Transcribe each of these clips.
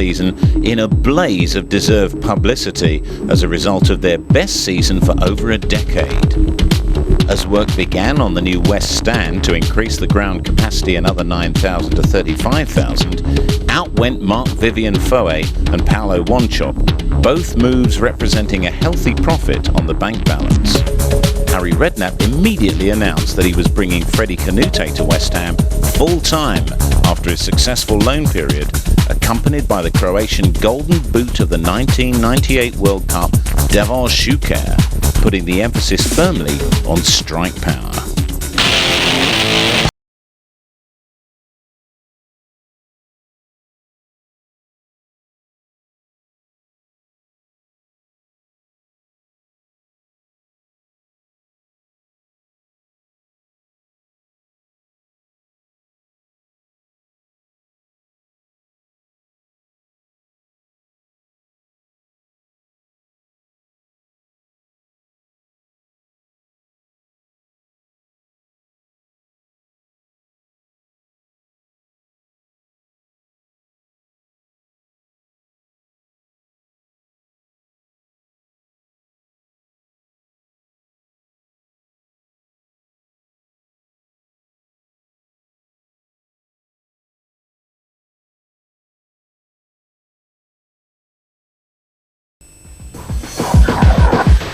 season in a blaze of deserved publicity as a result of their best season for over a decade. As work began on the new West Stand to increase the ground capacity another 9,000 to 35,000, out went Marc-Vivien Foé and Paolo Wanchope, both moves representing a healthy profit on the bank balance. Harry Redknapp immediately announced that he was bringing Freddie Canute to West Ham full-time after his successful loan period, accompanied by the Croatian golden boot of the 1998 World Cup, Davor Šuker, putting the emphasis firmly on strike power.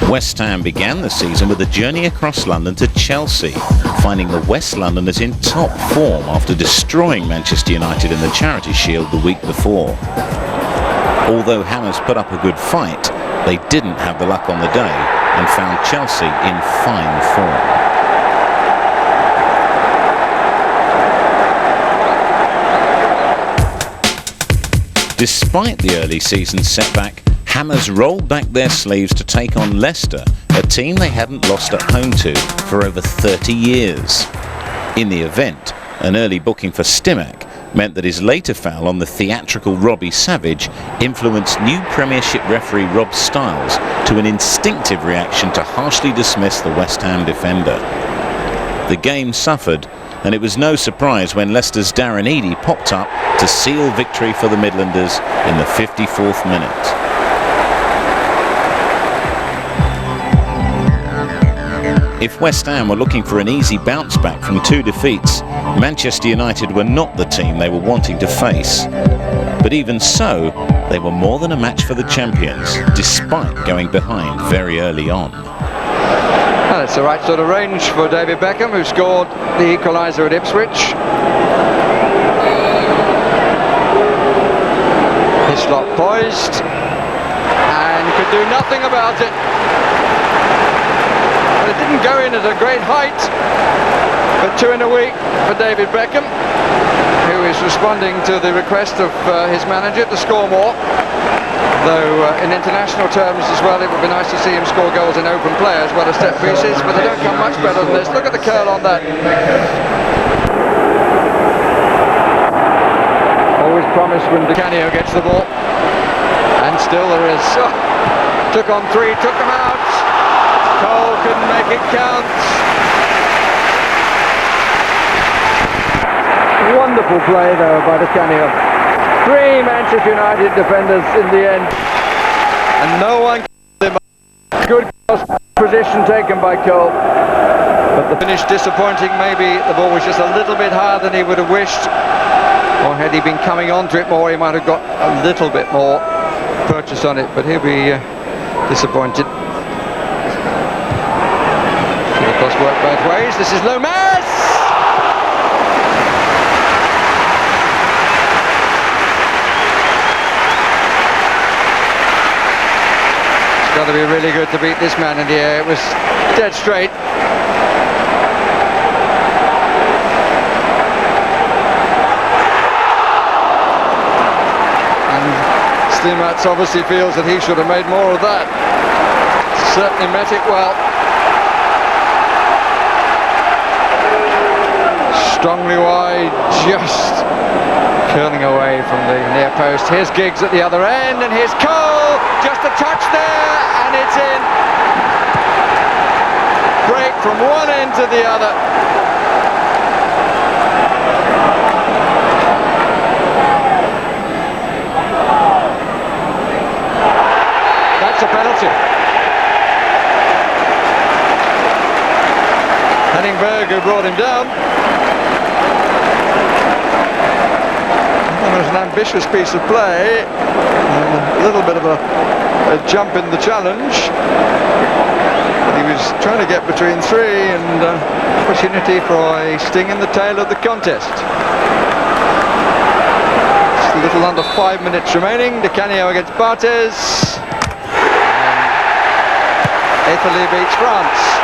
West Ham began the season with a journey across London to Chelsea, finding the West Londoners in top form after destroying Manchester United in the Charities Shield the week before. Although Hammers put up a good fight, they didn't have the luck on the day and found Chelsea in fine form. Despite the early season setback, Hammers rolled back their sleeves to take on Leicester, a team they hadn't lost at home to for over 30 years. In the event, an early booking for Stimac meant that his later foul on the theatrical Robbie Savage influenced new Premiership referee Rob Stiles to an instinctive reaction to harshly dismiss the West Ham defender. The game suffered, and it was no surprise when Leicester's Darren Eadie popped up to seal victory for the Midlanders in the 54th minute. If West Ham were looking for an easy bounce back from 2 defeats, Manchester United were not the team they were wanting to face. But even so, they were more than a match for the champions, despite going behind very early on. Well, it's the right sort of range for David Beckham, who scored the equaliser at Ipswich. Hislop poised and could do nothing about it. It didn't go in at a great height, but 2 in a week for David Beckham, who is responding to the request of his manager to score more. Though in international terms as well, it would be nice to see him score goals in open play as well as set pieces, but they don't come much better than this. Look at the curl on that. Always promised when Canio gets the ball, and still there is. Took on 3, took them out. Cole couldn't make it count. Wonderful play though by the Canio. 3 Manchester United defenders in the end, and no one can him. Good position taken by Cole, but the finish disappointing. Maybe the ball was just a little bit higher than he would have wished, or had he been coming onto it more, he might have got a little bit more purchase on it, but he'll be disappointed. Work both ways. This is Lomas. It's got to be really good to beat this man in the air. It was dead straight. And Stimac obviously feels that he should have made more of that. Certainly met it well. Strongly wide, just curling away from the near post. Here's Giggs at the other end, and here's Cole, just a touch there, and it's in. Break from one end to the other. Channing Berg who brought him down. It was an ambitious piece of play, a little bit of a jump in the challenge, but he was trying to get between three, and opportunity for a sting in the tail of the contest. It's a little under 5 minutes remaining. Di Canio against Barthez. Italy beats France.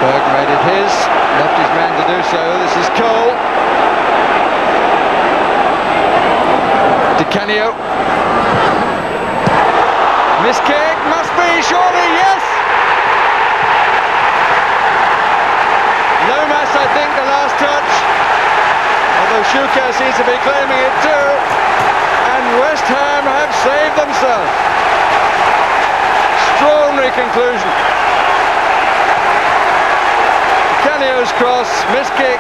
Berg made it his, left his man to do so. This is Cole. Di Canio. Miss kick, must be, surely, yes! Lomas, I think, the last touch. Although Shuker seems to be claiming it too. And West Ham have saved themselves. Extraordinary conclusion. Canio's cross, miss kick.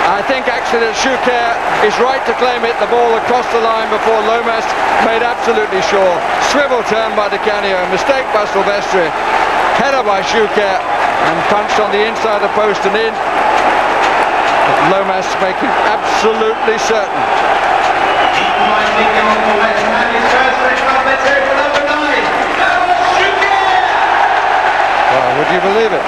I think actually that Shuker is right to claim it. The ball across the line before Lomas made absolutely sure. Swivel turn by Di Canio, mistake by Silvestri. Header by Shuker and punched on the inside of the post and in. With Lomas making absolutely certain. Well, would you believe it?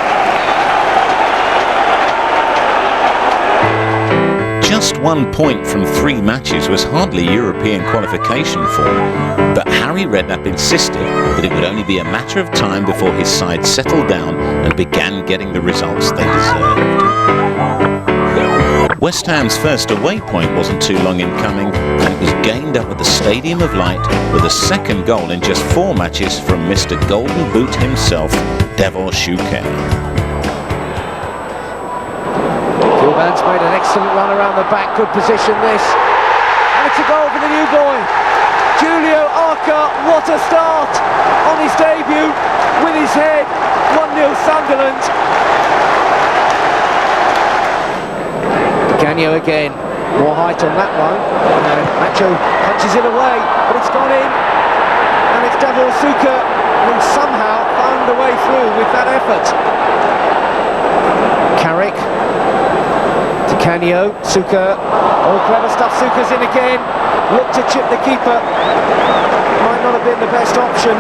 Just 1 point from 3 matches was hardly European qualification form, but Harry Redknapp insisted that it would only be a matter of time before his side settled down and began getting the results they deserved. West Ham's first away point wasn't too long in coming, and it was gained up at the Stadium of Light with a second goal in just 4 matches from Mr. Golden Boot himself, Devor Shuker. Gilban's made an excellent run around the back, good position this. And it's a goal for the new boy. Julio Arca, what a start on his debut with his head. 1-0 Sunderland. Di Canio again, more height on that one. Macho punches it away, but it's gone in. And it's Devor Shuker who somehow found a way through with that effort. Carrick. Di Canio, Shuker, all clever stuff, Suker's in again, looked to chip the keeper, might not have been the best option.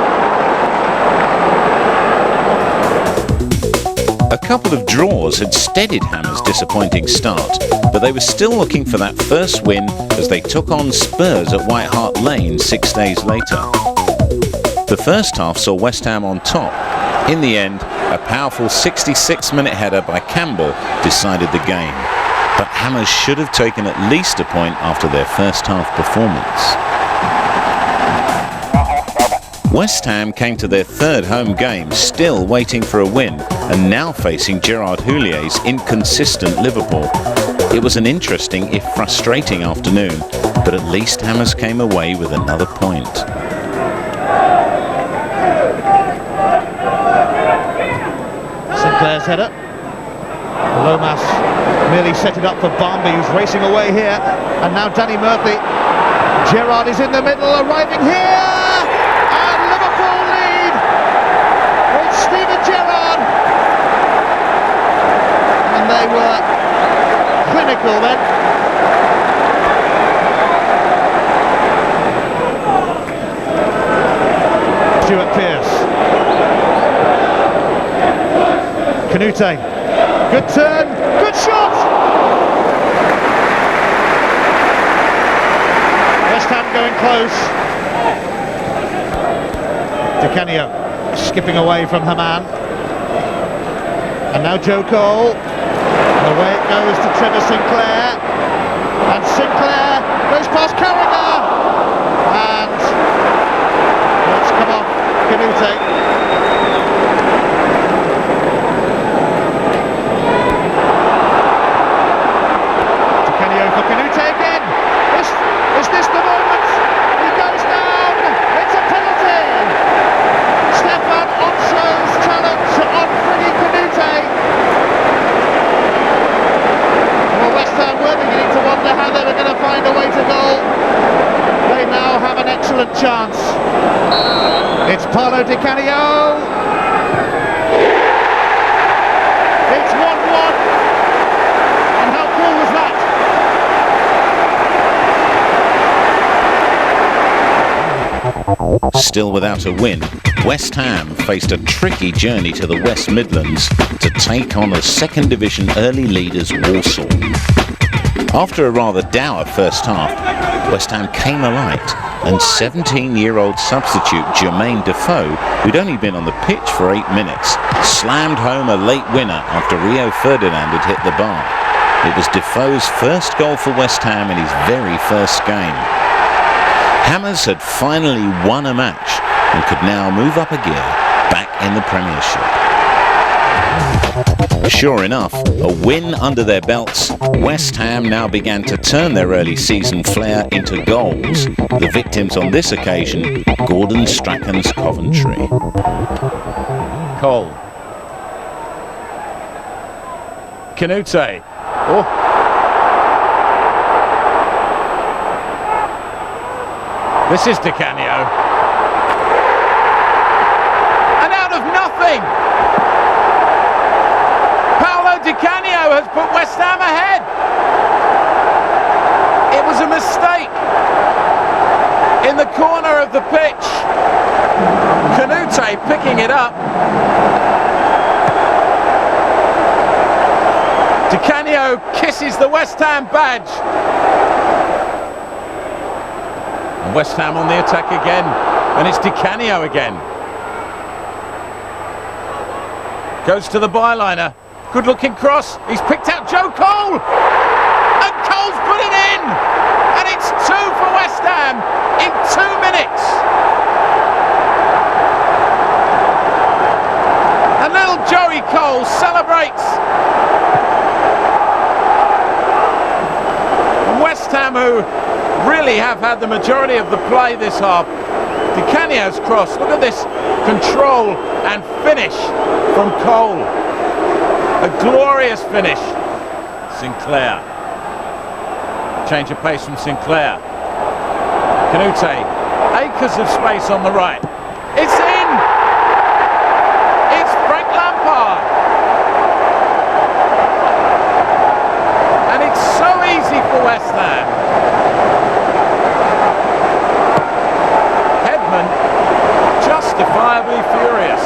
A couple of draws had steadied Hammer's disappointing start, but they were still looking for that first win as they took on Spurs at White Hart Lane 6 days later. The first half saw West Ham on top. In the end, a powerful 66-minute header by Campbell decided the game. But Hammers should have taken at least a point after their first half performance. West Ham came to their third home game still waiting for a win and now facing Gerard Houlier's inconsistent Liverpool. It was an interesting if frustrating afternoon, but at least Hammers came away with another point. Sinclair's header. Lomas merely set it up for Barmby, who's racing away here, and now Danny Murphy. Gerrard is in the middle, arriving here, and Liverpool lead. It's Steven Gerrard, and they were clinical then. Stuart Pearce. Canute. Good turn, good shot! West Ham going close. Di Canio skipping away from Haman. And now Joe Cole. And away it goes to Trevor Sinclair. And Sinclair goes past Carragher. And let's come off Canute. Canute again. Is this the moment? He goes down. It's a penalty. Stefan Onso's challenge on Freddie Canute. Well, West Ham were beginning to wonder how they were going to find a way to goal. They now have an extra excellent chance. It's Paulo Di Canio. It's 1-1. And how cool was that? Still without a win, West Ham faced a tricky journey to the West Midlands to take on the second division early leaders Walsall. After a rather dour first half, West Ham came alight and 17-year-old substitute Jermaine Defoe, who'd only been on the pitch for 8 minutes, slammed home a late winner after Rio Ferdinand had hit the bar. It was Defoe's first goal for West Ham in his very first game. Hammers had finally won a match and could now move up a gear back in the Premiership. Sure enough, a win under their belts, West Ham now began to turn their early season flair into goals. The victims on this occasion, Gordon Strachan's Coventry. Cole. Canute. Oh. This is Di Canio. And out of nothing, Paulo Di Canio has put West Ham ahead. It was a mistake in the corner of the pitch. Canute picking it up. Di Canio kisses the West Ham badge. And West Ham on the attack again, and it's Di Canio again. Goes to the byliner. Good looking cross. He's picked out Joe Cole. And Cole's put it in. And it's 2 for West Ham in 2 minutes. And little Joey Cole celebrates. And West Ham, who really have had the majority of the play this half. Di Canio's cross. Look at this control and finish from Cole. A glorious finish. Sinclair. Change of pace from Sinclair. Canute. Acres of space on the right. It's in! It's Frank Lampard. And it's so easy for West Ham. Headman justifiably furious.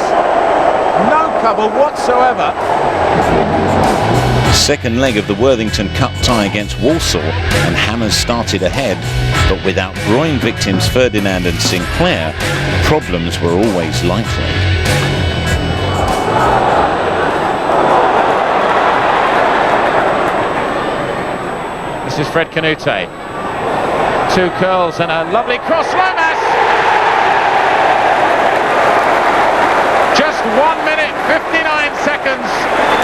No cover whatsoever. Second leg of the Worthington Cup tie against Walsall, and Hammers started ahead, but without groin victims Ferdinand and Sinclair, problems were always likely. This is Fred Canute. 2 curls and a lovely cross. Lomas! Just 1 minute 59 seconds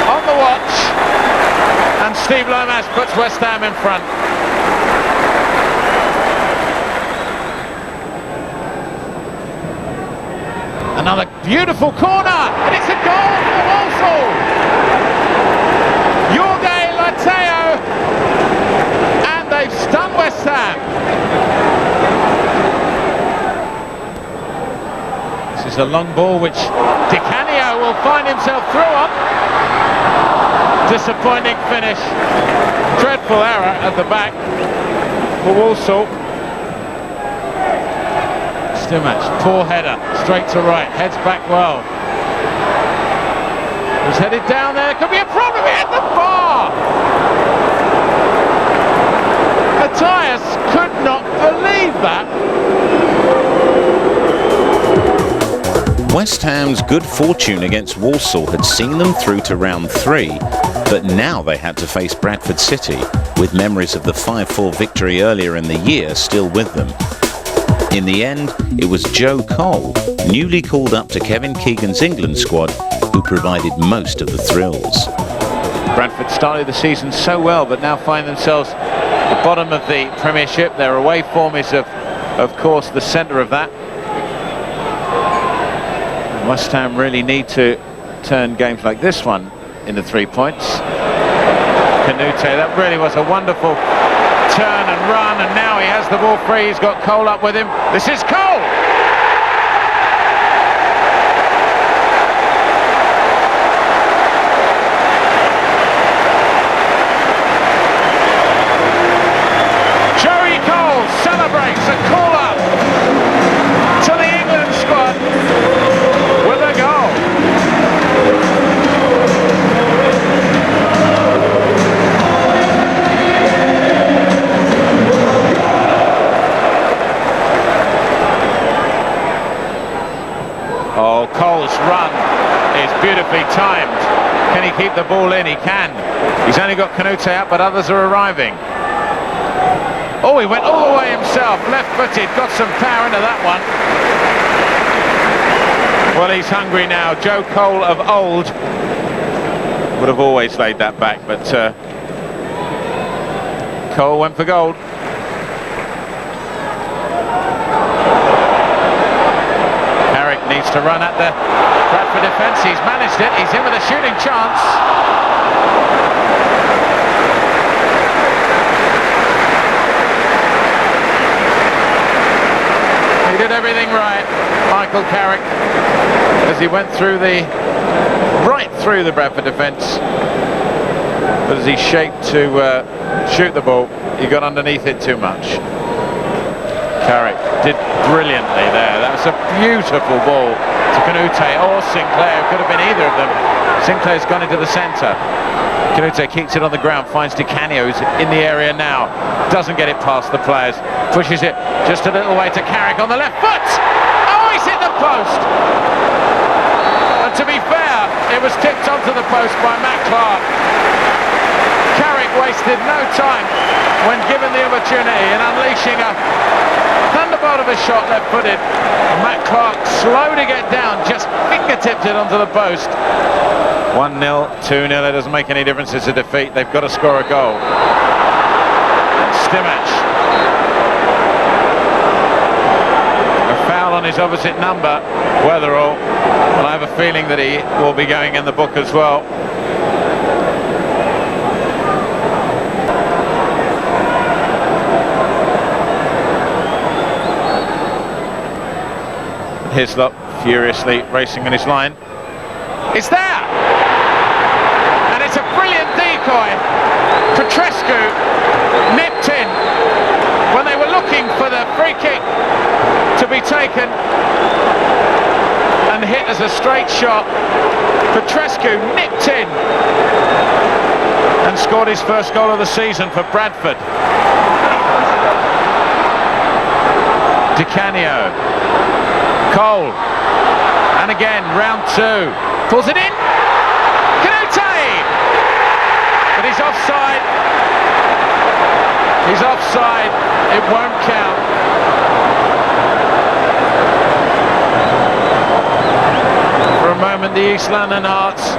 on the watch, and Steve Lomas puts West Ham in front. Another beautiful corner, and it's a goal for Walsall. Jorge Lateo, and they've stunned West Ham. This is a long ball which Di Canio will find himself through on. Disappointing finish. Dreadful error at the back for Walsall. Still match. Poor header. Straight to right. Heads back well. He's headed down there. Could be a problem. He hit the bar. Matthias could not believe that. West Ham's good fortune against Walsall had seen them through to round 3, but now they had to face Bradford City, with memories of the 5-4 victory earlier in the year still with them. In the end, it was Joe Cole, newly called up to Kevin Keegan's England squad, who provided most of the thrills. Bradford started the season so well, but now find themselves at the bottom of the Premiership. Their away form is, of course, the centre of that. West Ham really need to turn games like this one into 3 points. Canute, that really was a wonderful turn and run, and now he has the ball free. He's got Cole up with him. This is Cole! Joey Cole celebrates a call-up to the England squad with a goal. Oh, Cole's run is beautifully timed. Can he keep the ball in? He can. He's only got Canute out, but others are arriving. Oh, he went all the way himself, left-footed, got some power into that one. Well, he's hungry now. Joe Cole of old would have always laid that back, but Cole went for gold. Carrick needs to run at the Bradford defence. He's managed it. He's in with a shooting chance. He did everything right, Michael Carrick, as he went through right through the Bradford defence. But as he shaped to shoot the ball, he got underneath it too much. Carrick did brilliantly there. That was a beautiful ball to Canute or Sinclair. It could have been either of them. Sinclair's gone into the centre. Canute keeps it on the ground, finds Di Canio, who's in the area now. Doesn't get it past the players. Pushes it just a little way to Carrick on the left foot. Oh, he's hit the post. And to be fair, it was tipped onto the post by Matt Clark. Carrick wasted no time when given the opportunity in unleashing a thunderbolt of a shot left-footed. Matt Clark, slow to get down, just fingertipped it onto the post. 1-0, 2-0, it doesn't make any difference. It's a defeat. They've got to score a goal. Stimac. A foul on his opposite number, Weatherall, and I have a feeling that he will be going in the book as well. Hislop furiously racing on his line. It's there! And it's a brilliant decoy. Petrescu nipped in when they were looking for the free kick to be taken and hit as a straight shot. Petrescu nipped in and scored his first goal of the season for Bradford. Di Canio, Cole, and again round two, pulls it in, Canute, but he's offside. He's offside, it won't count. For a moment the East London Hearts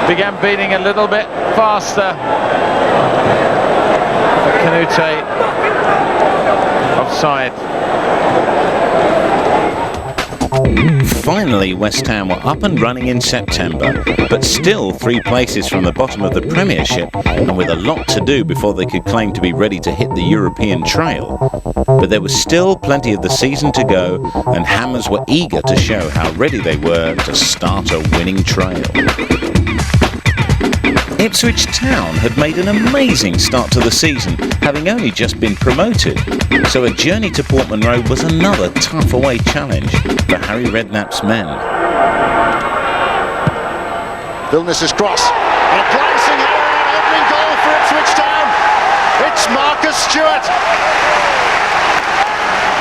began beating a little bit faster. But Canute offside. Finally, West Ham were up and running in September, but still 3 places from the bottom of the Premiership and with a lot to do before they could claim to be ready to hit the European trail. But there was still plenty of the season to go, and Hammers were eager to show how ready they were to start a winning trail. Ipswich Town had made an amazing start to the season, having only just been promoted, so a journey to Portman Road was another tough away challenge for Harry Redknapp's men. Vilnius's cross, and a glancing header and an opening goal for Ipswich Town. It's Marcus Stewart.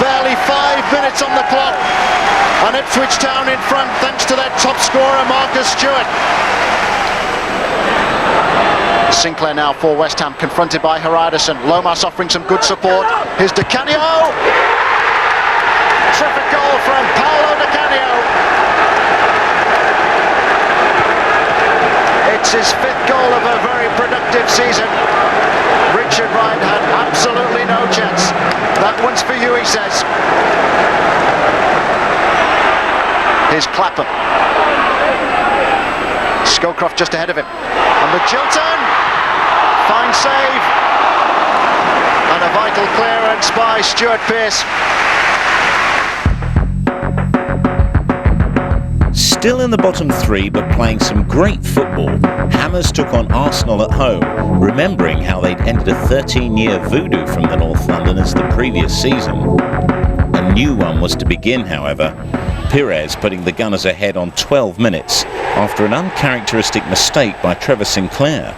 Barely 5 minutes on the clock, and Ipswich Town in front thanks to their top scorer Marcus Stewart. Sinclair now for West Ham, confronted by Haraderson. Lomas offering some good support. Here's Di Canio. Terrific goal from Paolo Di Canio. It's his 5th goal of a very productive season. Richard Wright had absolutely no chance. That one's for you, he says. Here's Clapham. Scowcroft just ahead of him. And the Chilton. Fine save. And a vital clearance by Stuart Pearce. Still in the bottom three, but playing some great football, Hammers took on Arsenal at home, remembering how they'd ended a 13-year voodoo from the North Londoners the previous season. A new one was to begin, however, Pires putting the Gunners ahead on 12 minutes after an uncharacteristic mistake by Trevor Sinclair.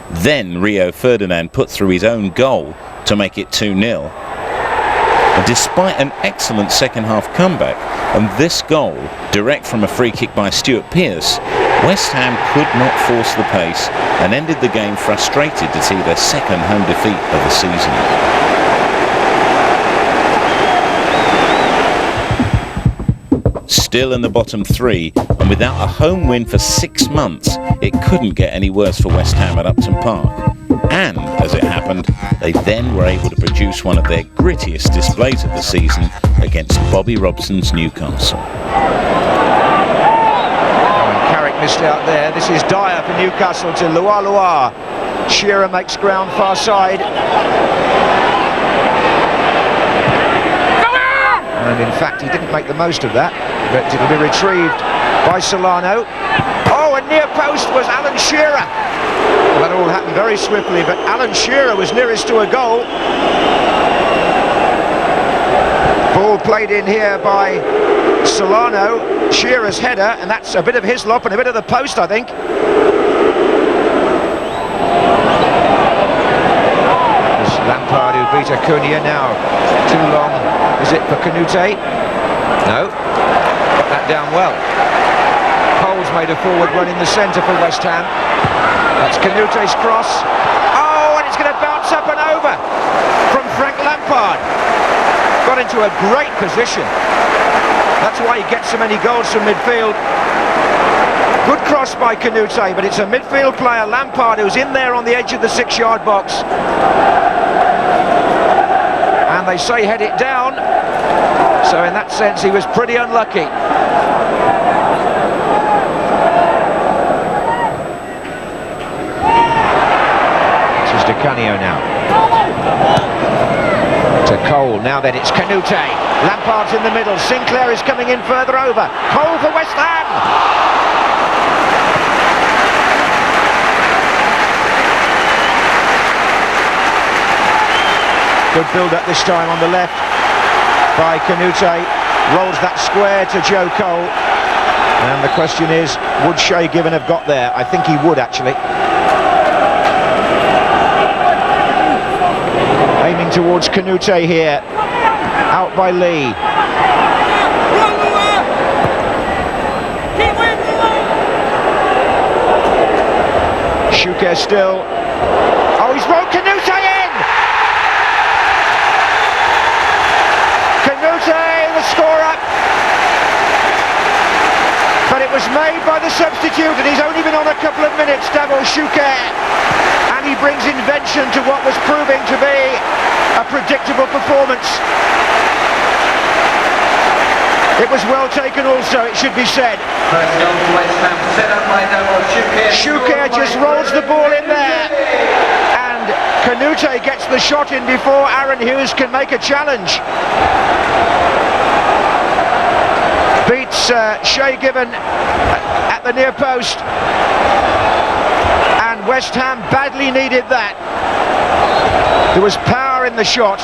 Then Rio Ferdinand put through his own goal to make it 2-0. And despite an excellent second-half comeback and this goal, direct from a free kick by Stuart Pearce, West Ham could not force the pace and ended the game frustrated to see their second home defeat of the season. Still in the bottom three, and without a home win for 6 months, it couldn't get any worse for West Ham at Upton Park. And, as it happened, they then were able to produce one of their grittiest displays of the season against Bobby Robson's Newcastle. Carrick missed out there. This is Dyer for Newcastle to Lualua. Shearer makes ground far side. And in fact, he didn't make the most of that, but it'll be retrieved by Solano. Oh, and near post was Alan Shearer. Well, that all happened very swiftly, but Alan Shearer was nearest to a goal. Ball played in here by Solano. Shearer's header, and that's a bit of Hislop and a bit of the post, I think. It's Lampard who beat Acuna now. Too long, is it for Canute? No, got that down well. Poles made a forward run in the centre for West Ham. That's Canute's cross. Oh, and it's going to bounce up and over from Frank Lampard. Got into a great position. That's why he gets so many goals from midfield. Good cross by Canute, but it's a midfield player, Lampard, who's in there on the edge of the 6-yard box. And they say head it down. So in that sense, he was pretty unlucky. Di Canio now to Cole. Now then it's Canute. Lampard's in the middle. Sinclair is coming in further over. Cole for West Ham. Good build up this time on the left by Canute. Rolls that square to Joe Cole. And the question is, would Shay Given have got there? I think he would actually. Aiming towards Canute here, out by Lee. Shuker still. Oh, he's rolled Canute in! Canute, the scorer. But it was made by the substitute, and he's only been on a couple of minutes, Davor Shuker. And he brings invention to what was proving to be a predictable performance. It was well taken also, it should be said. Shuker just rolls the ball in there, and Canute gets the shot in before Aaron Hughes can make a challenge. Beats Shay Given at the near post. West Ham badly needed that. There was power in the shot.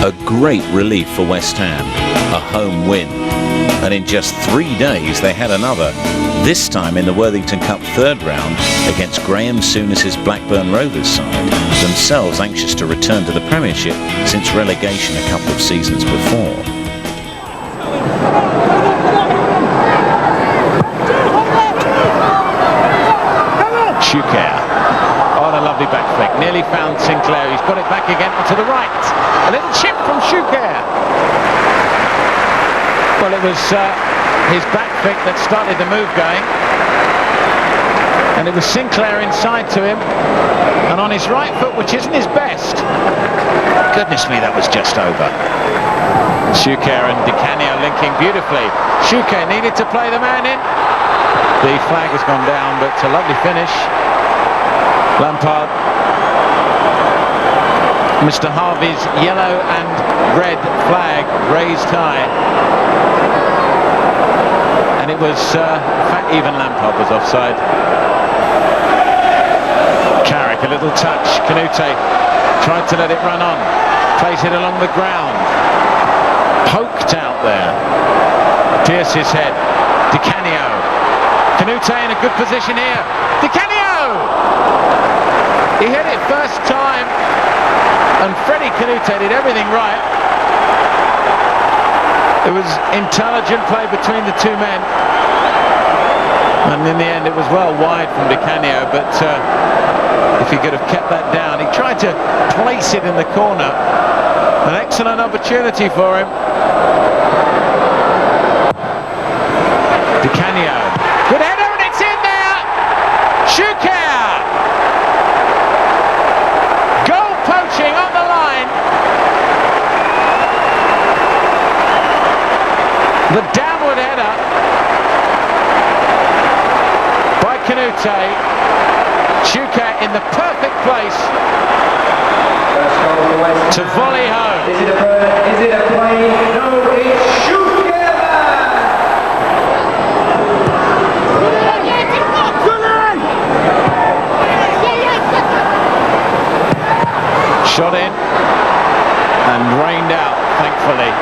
A great relief for West Ham, a home win. And in just 3 days they had another, this time in the Worthington Cup third round against Graham Souness's Blackburn Rovers side, themselves anxious to return to the Premiership since relegation a couple of seasons before. Shuker on a lovely back flick, nearly found Sinclair. He's got it back again to the right. A little chip from Shuker. Well, it was his back flick that started the move going, and it was Sinclair inside to him, and on his right foot, which isn't his best. Goodness me, that was just over. Shuker and Di Canio linking beautifully. Shuker needed to play the man in. The flag has gone down, but it's a lovely finish. Lampard. Mr. Harvey's yellow and red flag raised high. And it was, in fact, even Lampard was offside. Carrick, a little touch. Canute tried to let it run on. Plays it along the ground. Poked out there. Pierce's head. Di Canio. Canute in a good position here. Di Canio! He hit it first time, and Freddie Canute did everything right. It was intelligent play between the two men, and in the end it was well wide from Di Canio, but if he could have kept that down. He tried to place it in the corner. An excellent opportunity for him. Di Canio. Good header, and it's in there! Schuker! Goal poaching on the line. The downward header by Canute. Schuker in the perfect place to volley home. Is it a play? No, it's Schuker! Shot in and rained out, thankfully.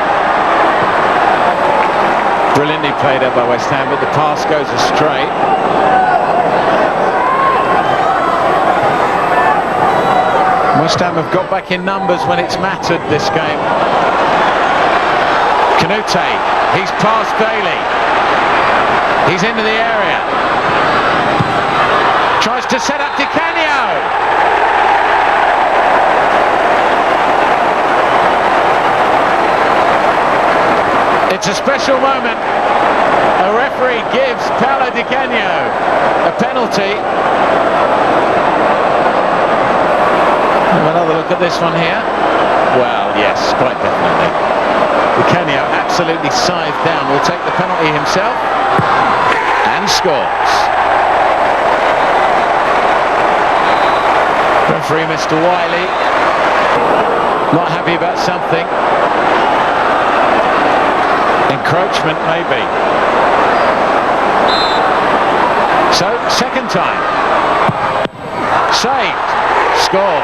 Brilliantly played up by West Ham, but the pass goes astray. West Ham have got back in numbers when it's mattered this game. Canute, he's past Bailey. He's into the area. Tries to set up Di Canio. It's a special moment. A referee gives Paolo Di Canio a penalty. Have another look at this one here. Well, yes, quite definitely. Di Canio absolutely scythed down. Will take the penalty himself and scores. Referee Mr. Wiley not happy about something. Encroachment, maybe. So, second time. Saved. Score.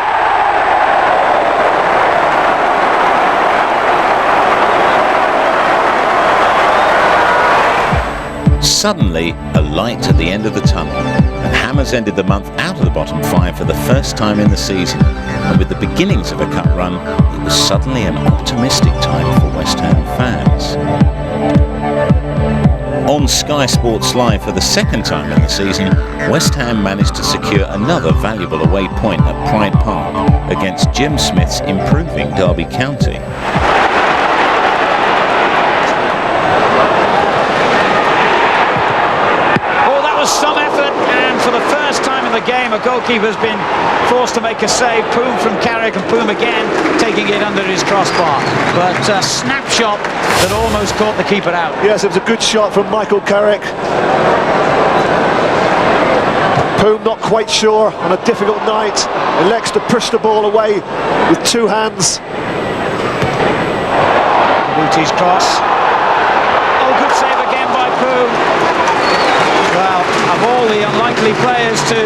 Suddenly, a light at the end of the tunnel, and Hammers ended the month out of the bottom five for the first time in the season. And with the beginnings of a cup run, it was suddenly an optimistic time for West Ham fans. On Sky Sports Live for the second time in the season, West Ham managed to secure another valuable away point at Pride Park against Jim Smith's improving Derby County. Some effort, and for the first time in the game a goalkeeper's been forced to make a save. Poom from Carrick, and Poom again taking it under his crossbar, but a snapshot that almost caught the keeper out. Yes, it was a good shot from Michael Carrick. Poom not quite sure on a difficult night, elects to push the ball away with two hands. Canute's cross. Oh, good save again by Poom. Well, of all the unlikely players to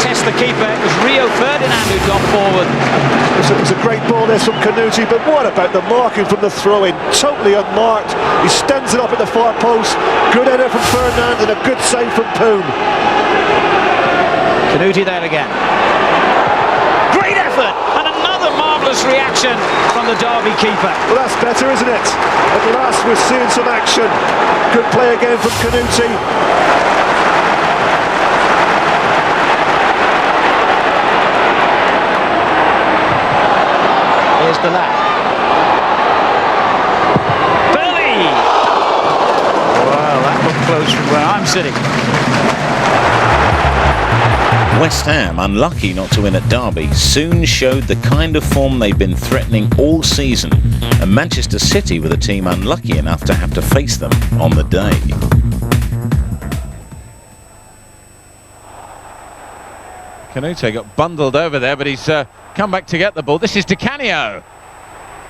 test the keeper, it was Rio Ferdinand who got forward. It was a great ball there from Canute, but what about the marking from the throw-in? Totally unmarked. He stems it up at the far post. Good header from Ferdinand and a good save from Poom. Canute there again. Great effort, and another marvellous reaction from the Derby keeper. Well, that's better, isn't it? At last we're seeing some action. Good play again from Canute. Here's the lad. Belly! Well, that looked close from where I'm sitting. West Ham, unlucky not to win at Derby, soon showed the kind of form they've been threatening all season, and Manchester City were the team unlucky enough to have to face them on the day. Canute got bundled over there, but he's come back to get the ball. This is Di Canio.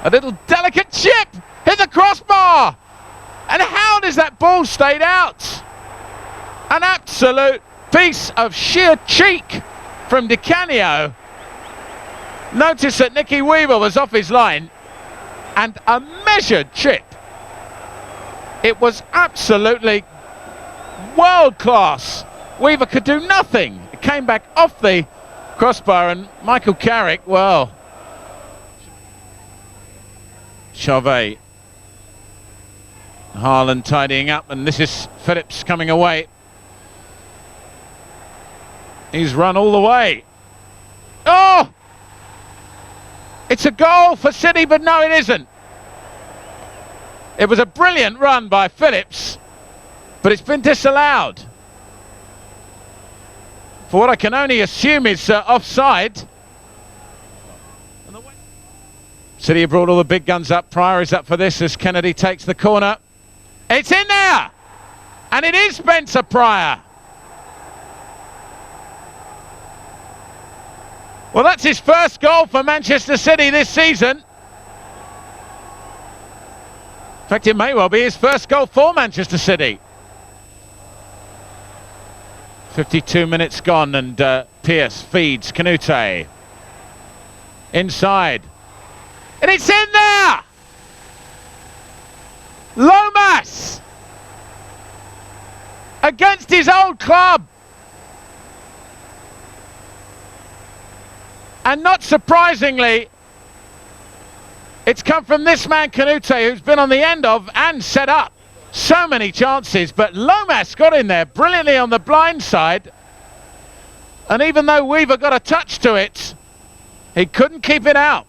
A little delicate chip, hit the crossbar. And how does that ball stayed out? An absolute piece of sheer cheek from Di Canio. Notice that Nicky Weaver was off his line, and a measured chip. It was absolutely world class. Weaver could do nothing. It came back off the crossbar, and Michael Carrick, well, Chauvet. Haaland tidying up, and this is Phillips coming away. He's run all the way. Oh! It's a goal for City, but no, it isn't. It was a brilliant run by Phillips, but it's been disallowed for what I can only assume is offside. City have brought all the big guns up. Pryor is up for this as Kennedy takes the corner. It's in there! And it is Spencer Pryor. Well, that's his first goal for Manchester City this season. In fact, it may well be his first goal for Manchester City. 52 minutes gone, and Pearce feeds Canute. Inside. And it's in there! Lomas! Against his old club. And not surprisingly, it's come from this man Canute, who's been on the end of and set up so many chances, but Lomas got in there brilliantly on the blind side, and even though Weaver got a touch to it, he couldn't keep it out.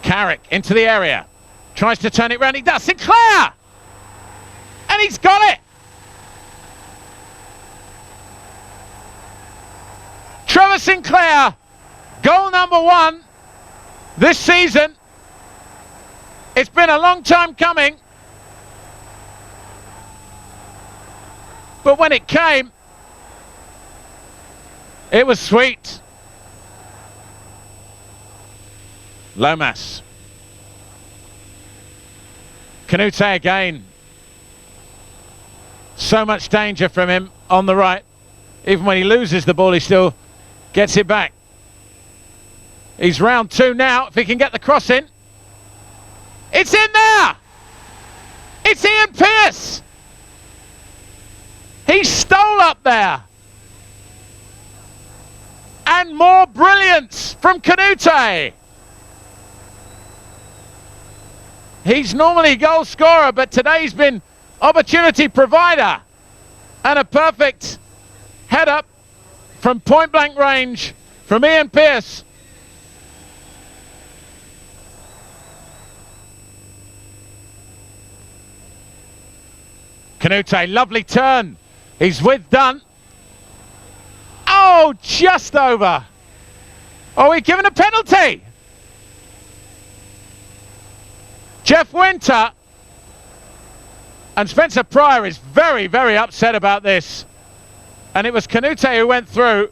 Carrick into the area, tries to turn it round, he does, Sinclair! And he's got it! Trevor Sinclair, goal number 1 this season. It's been a long time coming, but when it came, it was sweet. Lomas. Canute again. So much danger from him on the right. Even when he loses the ball, he still gets it back. He's round 2 now, if he can get the cross in. It's in there! It's Ian Pearce! He stole up there! And more brilliance from Canute! He's normally goal scorer, but today's been opportunity provider. And a perfect head up from point blank range from Ian Pearce. Canute, lovely turn. He's with Dunn. Oh, just over. Oh, we're given a penalty. Jeff Winter and Spencer Pryor is very, very upset about this. And it was Canute who went through.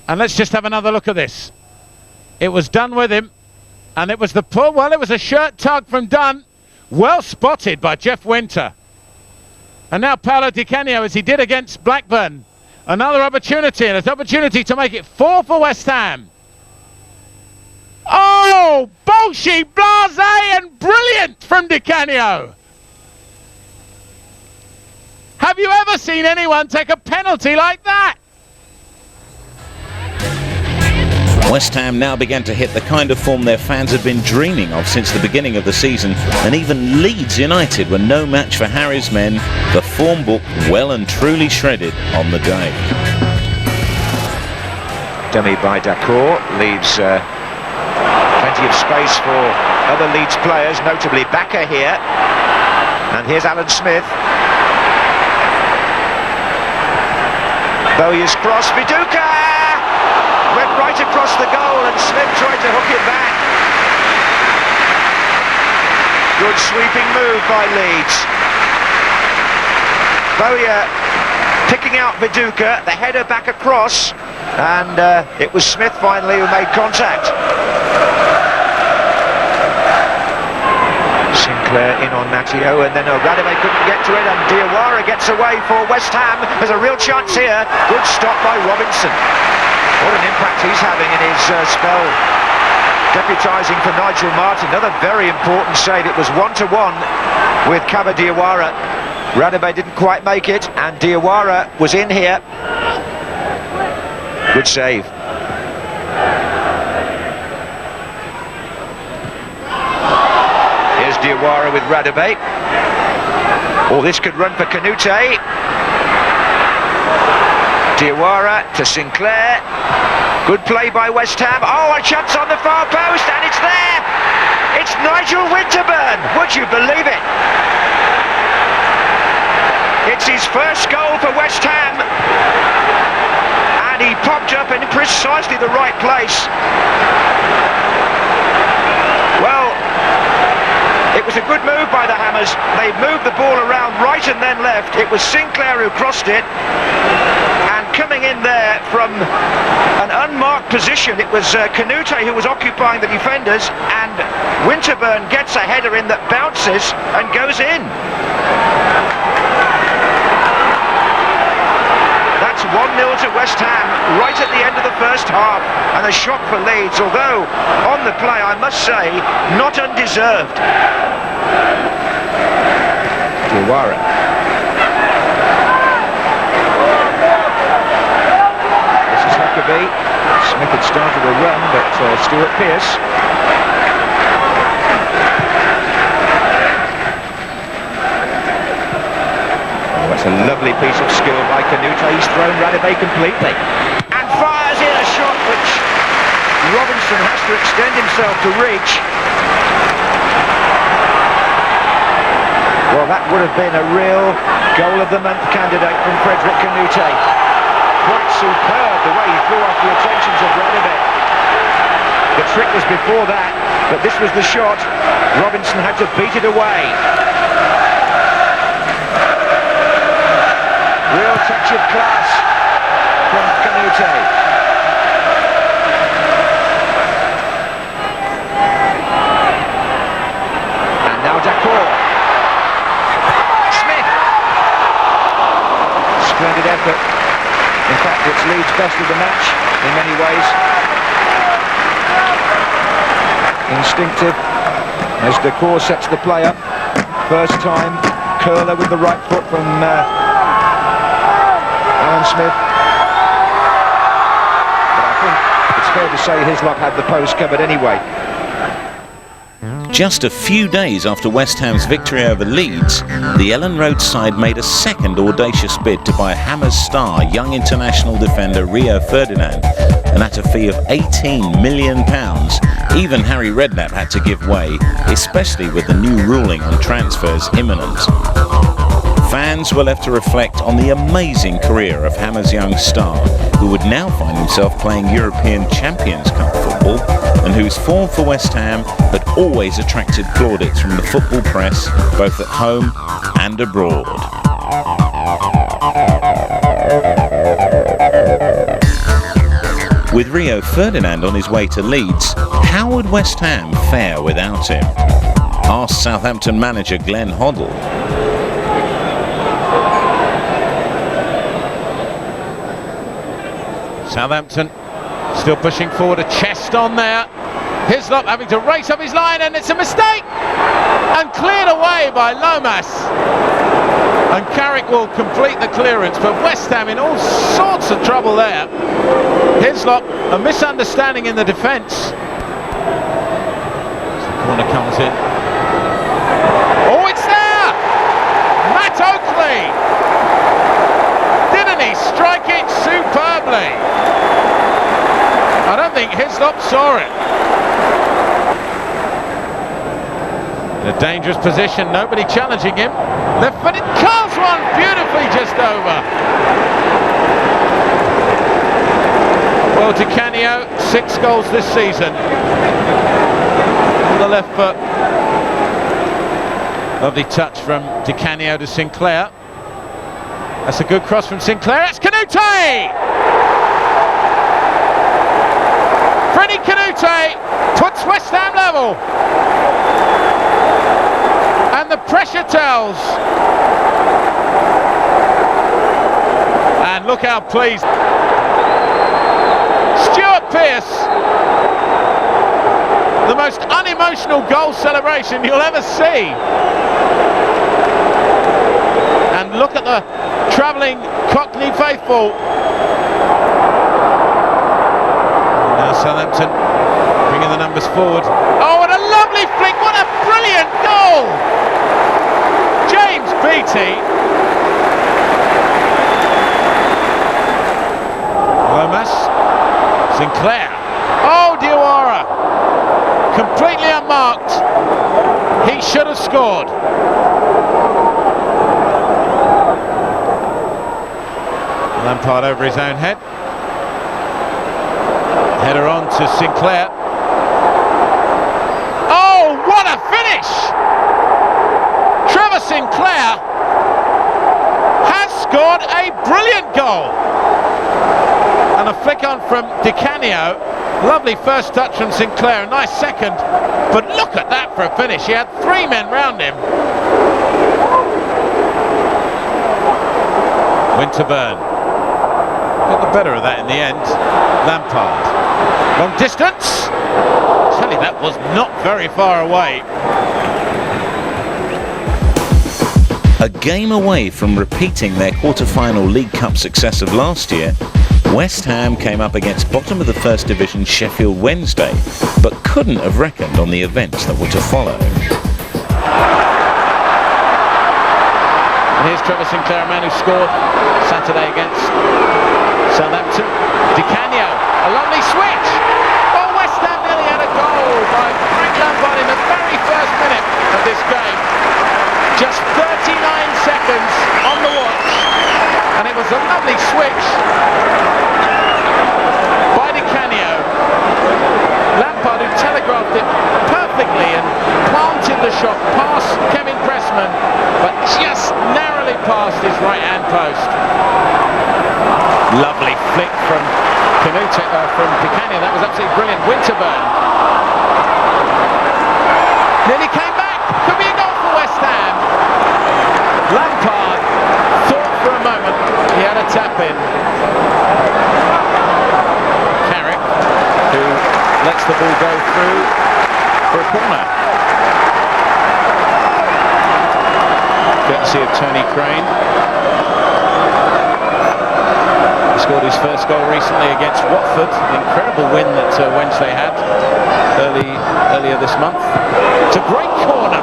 And let's just have another look at this. It was Dunn with him. And it was the pull. Well, it was a shirt tug from Dunn. Well spotted by Jeff Winter. And now Paolo Di Canio, as he did against Blackburn. Another opportunity, and an opportunity to make it 4 for West Ham. Oh, Bolshy, blasé and brilliant from Di Canio. Have you ever seen anyone take a penalty like that? West Ham now began to hit the kind of form their fans had been dreaming of since the beginning of the season, and even Leeds United were no match for Harry's men, the form book well and truly shredded on the day. Dummy by Dacour leaves plenty of space for other Leeds players, notably Bakker here. And here's Alan Smith. Bowyer's cross, Viduka! Went right across the goal and Smith tried to hook it back. Good sweeping move by Leeds. Bowyer picking out Viduka, the header back across, and it was Smith finally who made contact. Sinclair in on Matteo, and then Radebe couldn't get to it, and Diawara gets away for West Ham. There's a real chance here. Good stop by Robinson. What an impact he's having in his spell, deputising for Nigel Martin. Another very important save. It was 1-1 with Kaba Diawara. Radebe didn't quite make it, and Diawara was in here. Good save. Here's Diawara with Radebe. Oh, this could run for Canute. Diawara to Sinclair. Good play by West Ham. Oh, a chance on the far post, and it's there! It's Nigel Winterburn! Would you believe it? It's his first goal for West Ham, and he popped up in precisely the right place. Well, it was a good move by the Hammers. They moved the ball around right and then left. It was Sinclair who crossed it, and coming in there from an unmarked position, it was Canute who was occupying the defenders, and Winterburn gets a header in that bounces and goes in. That's 1-0 to West Ham right at the end of the first half, and a shock for Leeds, although on the play, I must say, not undeserved. Diawara. This is Huckabee. Smith had started a run, but Stuart Pearce. That's a lovely piece of skill by Canute. He's thrown Radebe completely and fires in a shot which Robinson has to extend himself to reach. Well, that would have been a real goal of the month candidate from Frederick Canute. Quite superb the way he threw off the attentions of Radebe. The trick was before that, but this was the shot. Robinson had to beat it away. Real touch of class from Canute. And now Dacour. Smith. Splendid effort. In fact, it's Leeds' best of the match in many ways. Instinctive as Dacour sets the play up. First time, curler with the right foot from Alan Smith. But I think it's fair to say Hislop had the post covered anyway. Just a few days after West Ham's victory over Leeds, the Ellen Road side made a second audacious bid to buy Hammers star young international defender Rio Ferdinand, and at a fee of £18 million. Even Harry Redknapp had to give way, especially with the new ruling on transfers imminent. Fans were left to reflect on the amazing career of Hammers' young star, who would now find himself playing European Champions Cup football, and whose form for West Ham had always attracted plaudits from the football press, both at home and abroad. With Rio Ferdinand on his way to Leeds, how would West Ham fare without him? Asked Southampton manager Glenn Hoddle. Southampton still pushing forward, a chest on there. Hislop having to race up his line, and it's a mistake! And cleared away by Lomas. And Carrick will complete the clearance, but West Ham in all sorts of trouble there. Hislop, a misunderstanding in the defence. As the corner comes in. Oh, it's there! Matt Oakley! Didn't he strike it superbly? I don't think Hislop saw it. In a dangerous position, nobody challenging him. Left footed, curls one beautifully just over. Well, Di Canio, 6 goals this season. On the left foot. Lovely touch from Di Canio to Sinclair. That's a good cross from Sinclair. It's Canute! Freddie Canute puts West Ham level. And the pressure tells. And look how pleased. Stuart Pearce. The most unemotional goal celebration you'll ever see. And look at the travelling Cockney faithful. Now Southampton bringing the numbers forward. Oh, what a lovely flick! What a brilliant goal! James Beattie. Lomas. Sinclair. Oh, Diawara. Completely unmarked. He should have scored. Lampard over his own head. Header on to Sinclair. Oh, what a finish! Trevor Sinclair has scored a brilliant goal. And a flick on from Di Canio. Lovely first touch from Sinclair, a nice second. But look at that for a finish. He had three men round him. Winterburn got the better of that in the end. Lampard. Long distance. Tell you, that was not very far away. A game away from repeating their quarter-final League Cup success of last year, West Ham came up against bottom of the First Division Sheffield Wednesday, but couldn't have reckoned on the events that were to follow. And here's Trevor Sinclair, a man who scored Saturday against Southampton. Di Canio, a lovely switch. Oh, West Ham nearly had a goal by Frank Lampard in the very first minute of this game. Just 39 seconds on the watch, and it was a lovely switch by Di Canio. Lampard, who telegraphed it perfectly and planted the shot past Kevin Pressman, but just narrowly past his right-hand post. Lovely flick from Canute, from Di Canio. That was absolutely brilliant. Winterburn nearly came back. Could be a goal for West Ham. Lampard thought for a moment he had a tap in. Carrick, who lets the ball go through for a corner. Courtesy of Tony Crane. He scored his first goal recently against Watford. An incredible win that Wednesday had earlier this month. It's a great corner.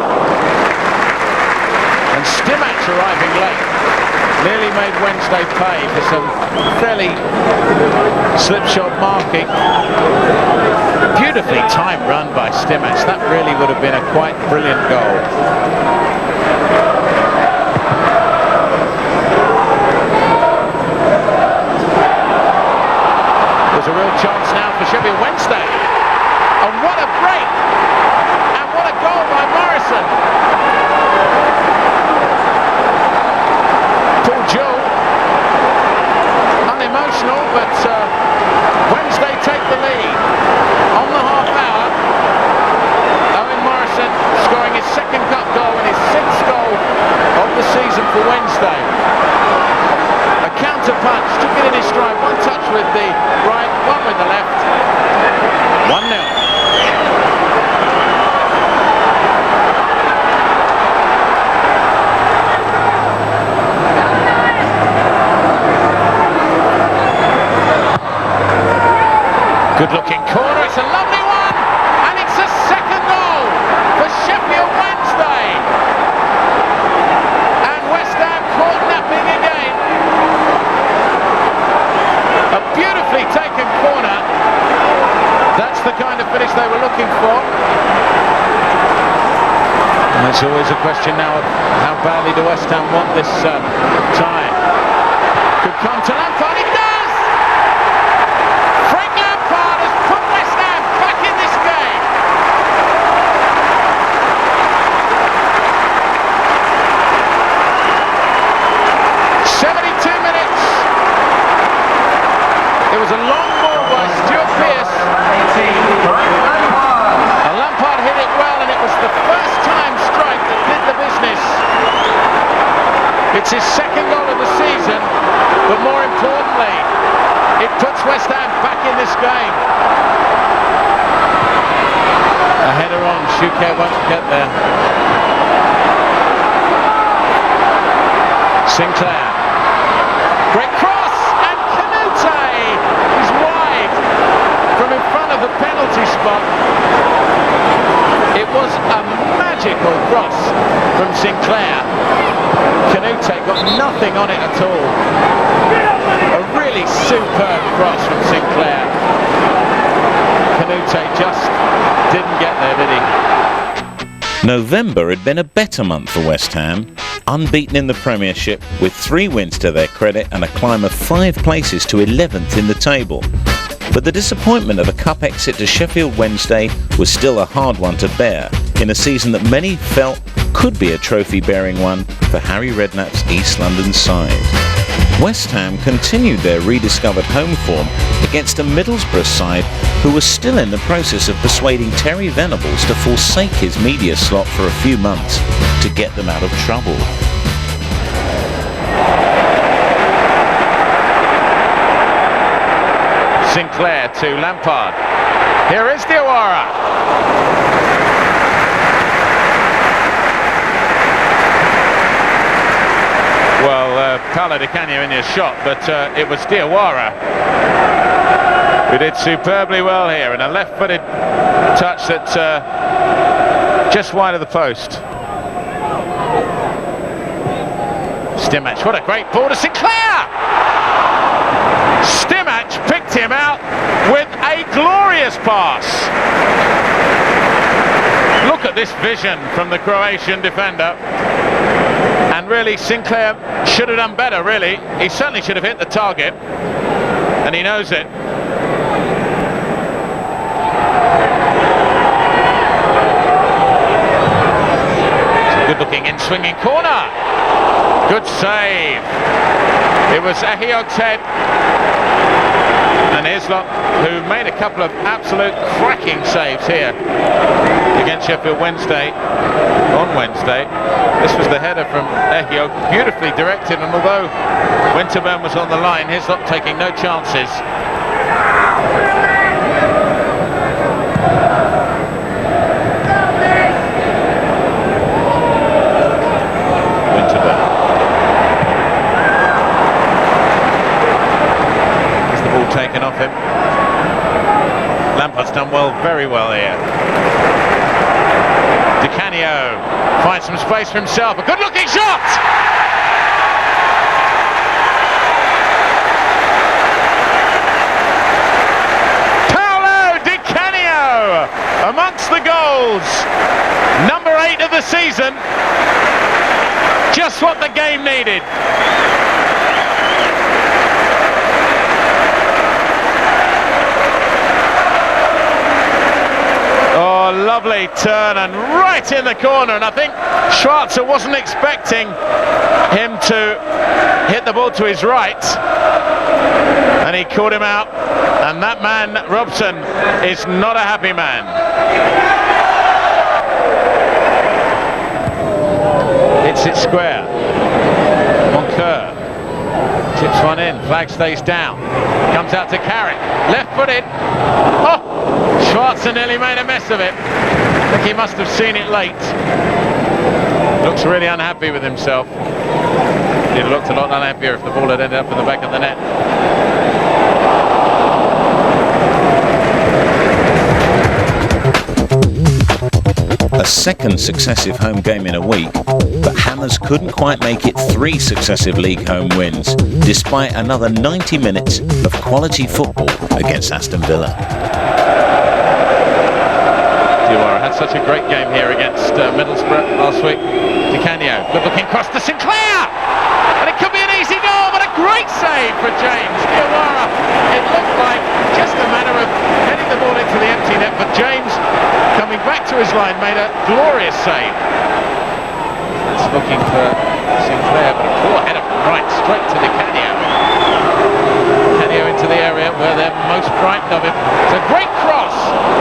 And Stimac arriving late nearly made Wednesday pay for some fairly slipshod marking. Beautifully timed run by Stimac. That really would have been a quite brilliant goal. There's a real chance now for Sheffield Wednesday. And what a break! And what a goal by Morrison! Paul Jewell, unemotional, but Wednesday take the lead on the half hour. Owen Morrison scoring his second cup goal and his sixth goal of the season for Wednesday. A counter punch, took it in his stride, one touch with the right, one with the left. 1-0. Good looking corner, it's a lovely one, and it's a second goal for Sheffield Wednesday. And West Ham caught napping again. A beautifully taken corner. That's the kind of finish they were looking for. And it's always a question now of how badly do West Ham want this tie. Could come to Lampard, it does! Frank Lampard has put West Ham back in this game. It's his second goal of the season, but more importantly, it puts West Ham back in this game. A header on, Shuket won't get there. Sinclair. Great cross, and Canute is wide from in front of the penalty spot. It was a magical cross from Sinclair. Canute got nothing on it at all. A really superb cross from Sinclair. Canute just didn't get there, did he? November had been a better month for West Ham, unbeaten in the Premiership with 3 wins to their credit and a climb of 5 places to 11th in the table. But the disappointment of a cup exit to Sheffield Wednesday was still a hard one to bear in a season that many felt could be a trophy-bearing one for Harry Redknapp's East London side. West Ham continued their rediscovered home form against a Middlesbrough side who was still in the process of persuading Terry Venables to forsake his media slot for a few months to get them out of trouble. Sinclair to Lampard. Here is Diawara. Well, Paolo Di Canio in his shot, but it was Diawara who did superbly well here, and a left-footed touch that just wide of the post. Stimac, what a great ball to Sinclair! Stimac picked him out with a glorious pass. Look at this vision from the Croatian defender. And really, Sinclair should have done better, really. He certainly should have hit the target, and he knows it. It's a good-looking in-swinging corner. Good save. It was Ahiog's head. And Hislop, who made a couple of absolute cracking saves here against Sheffield Wednesday on Wednesday. This was the header from Ahiog, beautifully directed, and although Winterburn was on the line, Hislop taking no chances. Winterburn. Is the ball taken off him? Lampard's done well, very well here. Di Canio finds some space for himself. A good-looking shot! Paolo Di Canio amongst the goals. Number 8 of the season. Just what the game needed. Oh, lovely turn and right in the corner, and I think Schwarzer wasn't expecting him to hit the ball to his right, and he caught him out, and that man, Robson, is not a happy man. Hits it square. Moncur tips one in, flag stays down, comes out to Carrick, left-footed. Oh! Schwarzer nearly made a mess of it. I think he must have seen it late. Looks really unhappy with himself. He'd looked a lot unhappier if the ball had ended up in the back of the net. A second successive home game in a week, but Hammers couldn't quite make it 3 successive league home wins, despite another 90 minutes of quality football against Aston Villa. Diawara had such a great game here against Middlesbrough last week. Di Canio, good looking cross to Sinclair, and it could be an easy goal, but a great save for James Diawara. It looked like just a matter of heading the ball into the empty net, but James, coming back to his line, made a glorious save. It's looking for Sinclair, but a poor header from right straight to Di Canio. Canio into the area where they're most frightened of him. It's a great cross.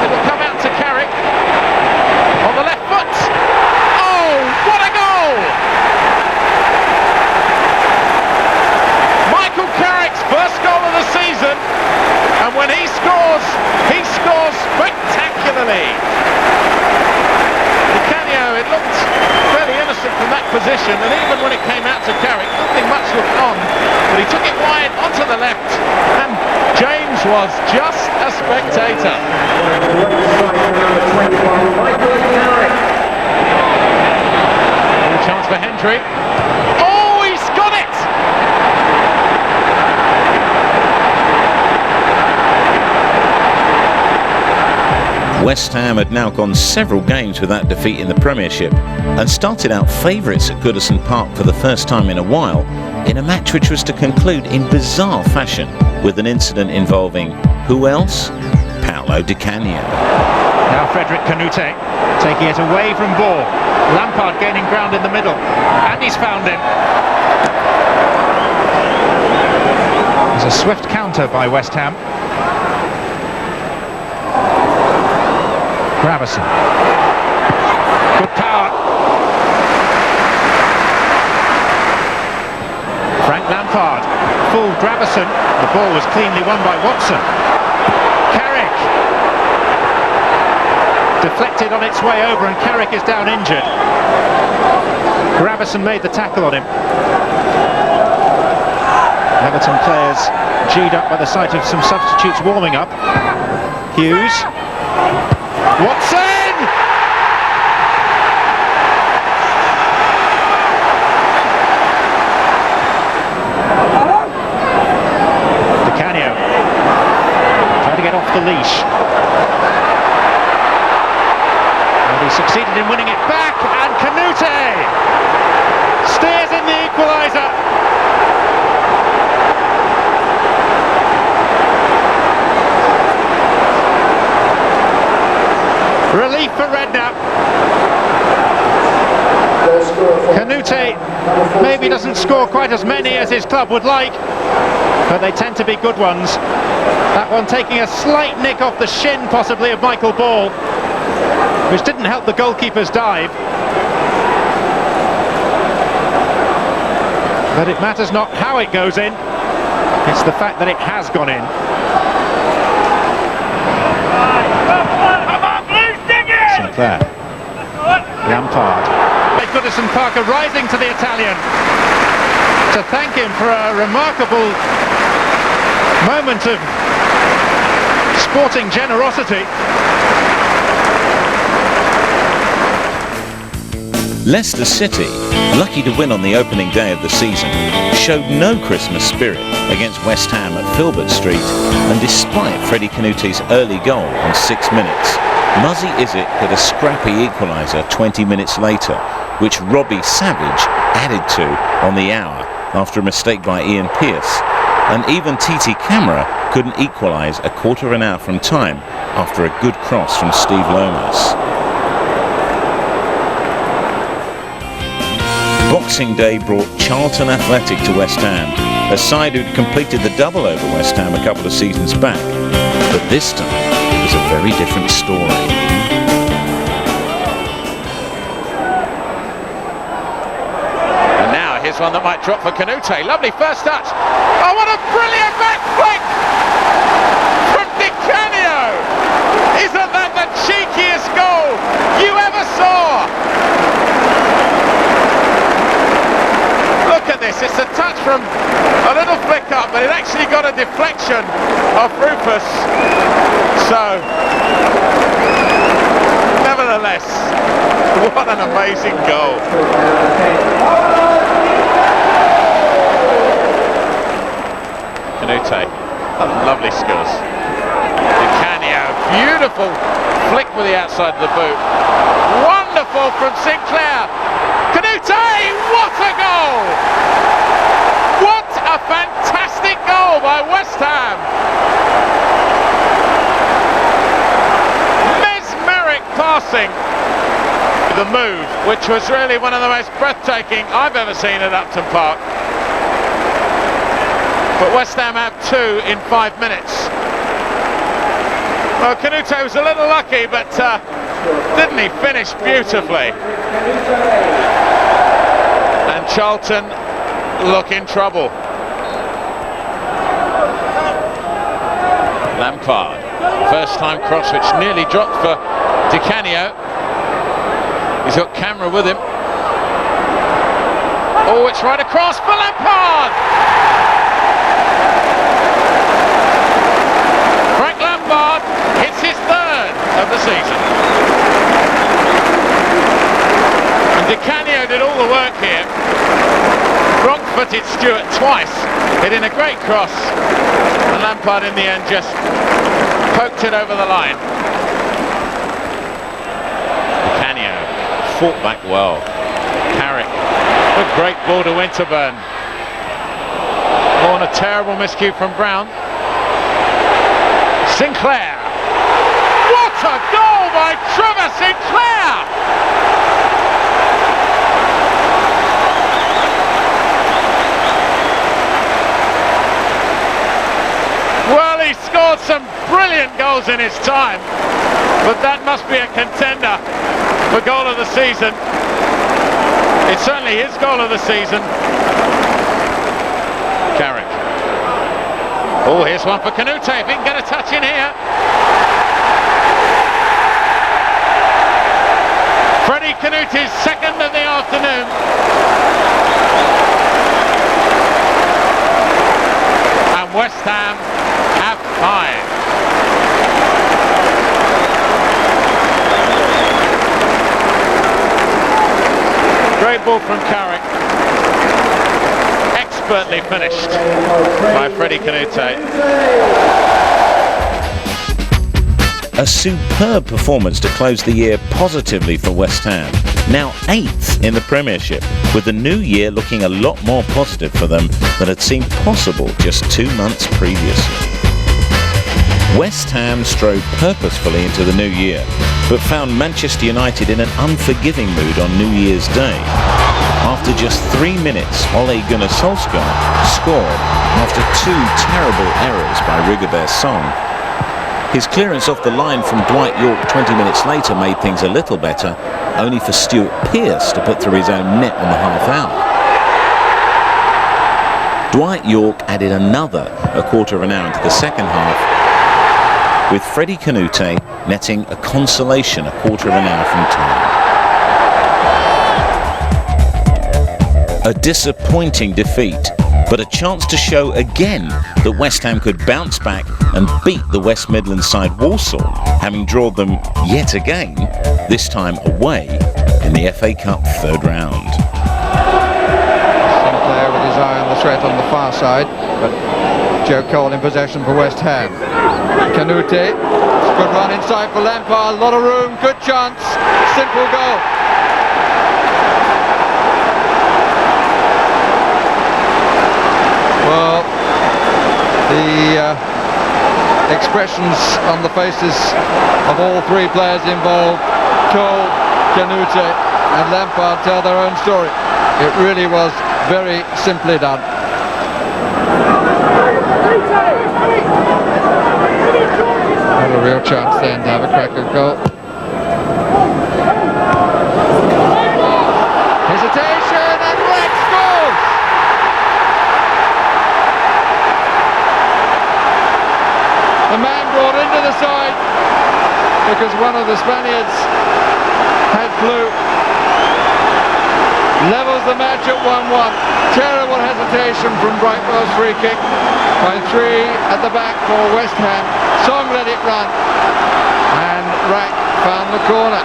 It'll come out to Carrick on the left foot. Oh, what a goal! possession, and even when it came out to Carrick, nothing much looked on, but he took it wide onto the left, and James was just a spectator. Chance for Hendry. Oh, he's got it! West Ham had now gone several games without defeat in the Premiership and started out favourites at Goodison Park for the first time in a while in a match which was to conclude in bizarre fashion with an incident involving who else? Paolo Di Canio. Now Frederick Canute taking it away from ball. Lampard gaining ground in the middle, and he's found him. There's a swift counter by West Ham. Gravison. Good power. Frank Lampard fooled Gravison. The ball was cleanly won by Watson. Carrick. Deflected on its way over, and Carrick is down injured. Gravison made the tackle on him. Everton players G'd up by the sight of some substitutes warming up. Hughes. Watson! Di Canio trying to get off the leash. And he succeeded in winning it back, and Canute steers in the equaliser. Relief for Redknapp. Canute maybe doesn't score quite as many as his club would like, but they tend to be good ones. That one taking a slight nick off the shin possibly of Michael Ball, which didn't help the goalkeeper's dive. But it matters not how it goes in, it's the fact that it has gone in. Sinclair. Lampard. Goodison Park are rising to the Italian to thank him for a remarkable moment of sporting generosity. Leicester City, lucky to win on the opening day of the season, showed no Christmas spirit against West Ham at Filbert Street, and despite Freddie Canute's early goal on 6 minutes, Muzzy Izzet hit a scrappy equaliser 20 minutes later, which Robbie Savage added to on the hour after a mistake by Ian Pearce, and even TT Camara couldn't equalise a quarter of an hour from time after a good cross from Steve Lomas. Boxing Day brought Charlton Athletic to West Ham, a side who'd completed the double over West Ham a couple of seasons back, but this time it was a very different story. And now here's one that might drop for Canute. Lovely first touch. Oh, what a brilliant back flick from Di Canio! Isn't that the cheekiest goal you ever saw? Look at this, it's a touch from a little flick up, but it actually got a deflection of Rufus. So, nevertheless, what an amazing goal. Canute, lovely skills. Di Canio, beautiful flick with the outside of the boot. Wonderful from Sinclair. Canute, what a goal! What a fantastic goal by West Ham! Mesmeric passing. The move, which was really one of the most breathtaking I've ever seen at Upton Park. But West Ham have 2 in 5 minutes. Well, Canute was a little lucky, but didn't he finish beautifully? And Charlton look in trouble. Lampard, first time cross which nearly dropped for Di Canio. He's got Camara with him. Oh, it's right across for Lampard! Frank Lampard hits his third of the season. And Di Canio did all the work here. Wrong-footed Stewart twice, hitting a great cross. And Lampard in the end just poked it over the line. Di Canio fought back well. Carrick, a great ball to Winterburn. Oh, and a terrible miscue from Brown. Sinclair. What a goal by Trevor Sinclair! Well, he scored some brilliant goals in his time, but that must be a contender for goal of the season. It's certainly his goal of the season. Carrick. Oh, here's one for Canute, if he can get a touch in here. Freddie Canute's second of the afternoon. And West Ham have 5. Great ball from Carrick. Expertly finished by Freddie Canute. A superb performance to close the year positively for West Ham. Now 8th in the Premiership, with the new year looking a lot more positive for them than had seemed possible just 2 months previously. West Ham strode purposefully into the new year, but found Manchester United in an unforgiving mood on New Year's Day. After just 3 minutes, Ole Gunnar Solskjaer scored after 2 terrible errors by Rigobert Song. His clearance off the line from Dwight Yorke 20 minutes later made things a little better, only for Stuart Pearce to put through his own net on the half hour. Dwight Yorke added another a quarter of an hour into the second half, with Freddie Canute netting a consolation a quarter of an hour from time. A disappointing defeat, but a chance to show again that West Ham could bounce back and beat the West Midlands side Walsall, having drawn them yet again, this time away in the FA Cup third round. Sinclair with his eye on the threat on the far side, but Joe Cole in possession for West Ham. Canute, good run inside for Lampard, a lot of room, good chance, simple goal. Well, the expressions on the faces of all 3 players involved, Cole, Canute and Lampard, tell their own story. It really was very simply done. Had a real chance then to have a crack of goal. Hesitation and Rex scores! The man brought into the side because one of the Spaniards had flu. Levels the match at 1-1. Terrible hesitation from Brightwell's free kick by 3 at the back for West Ham. Song let it run and Rack found the corner.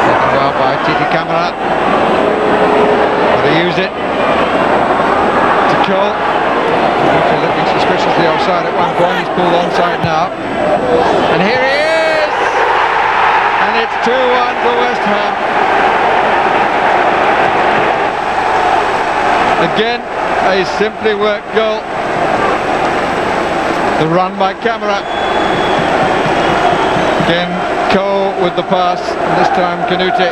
Taken well by Titi Camara. Got to use it to Cole. Looking suspiciously offside at one point. He's pulled onside now. And here he is! And it's 2-1 for West Ham. Again, a simply worked goal. The run by Camara. Again, Cole with the pass, and this time Canute.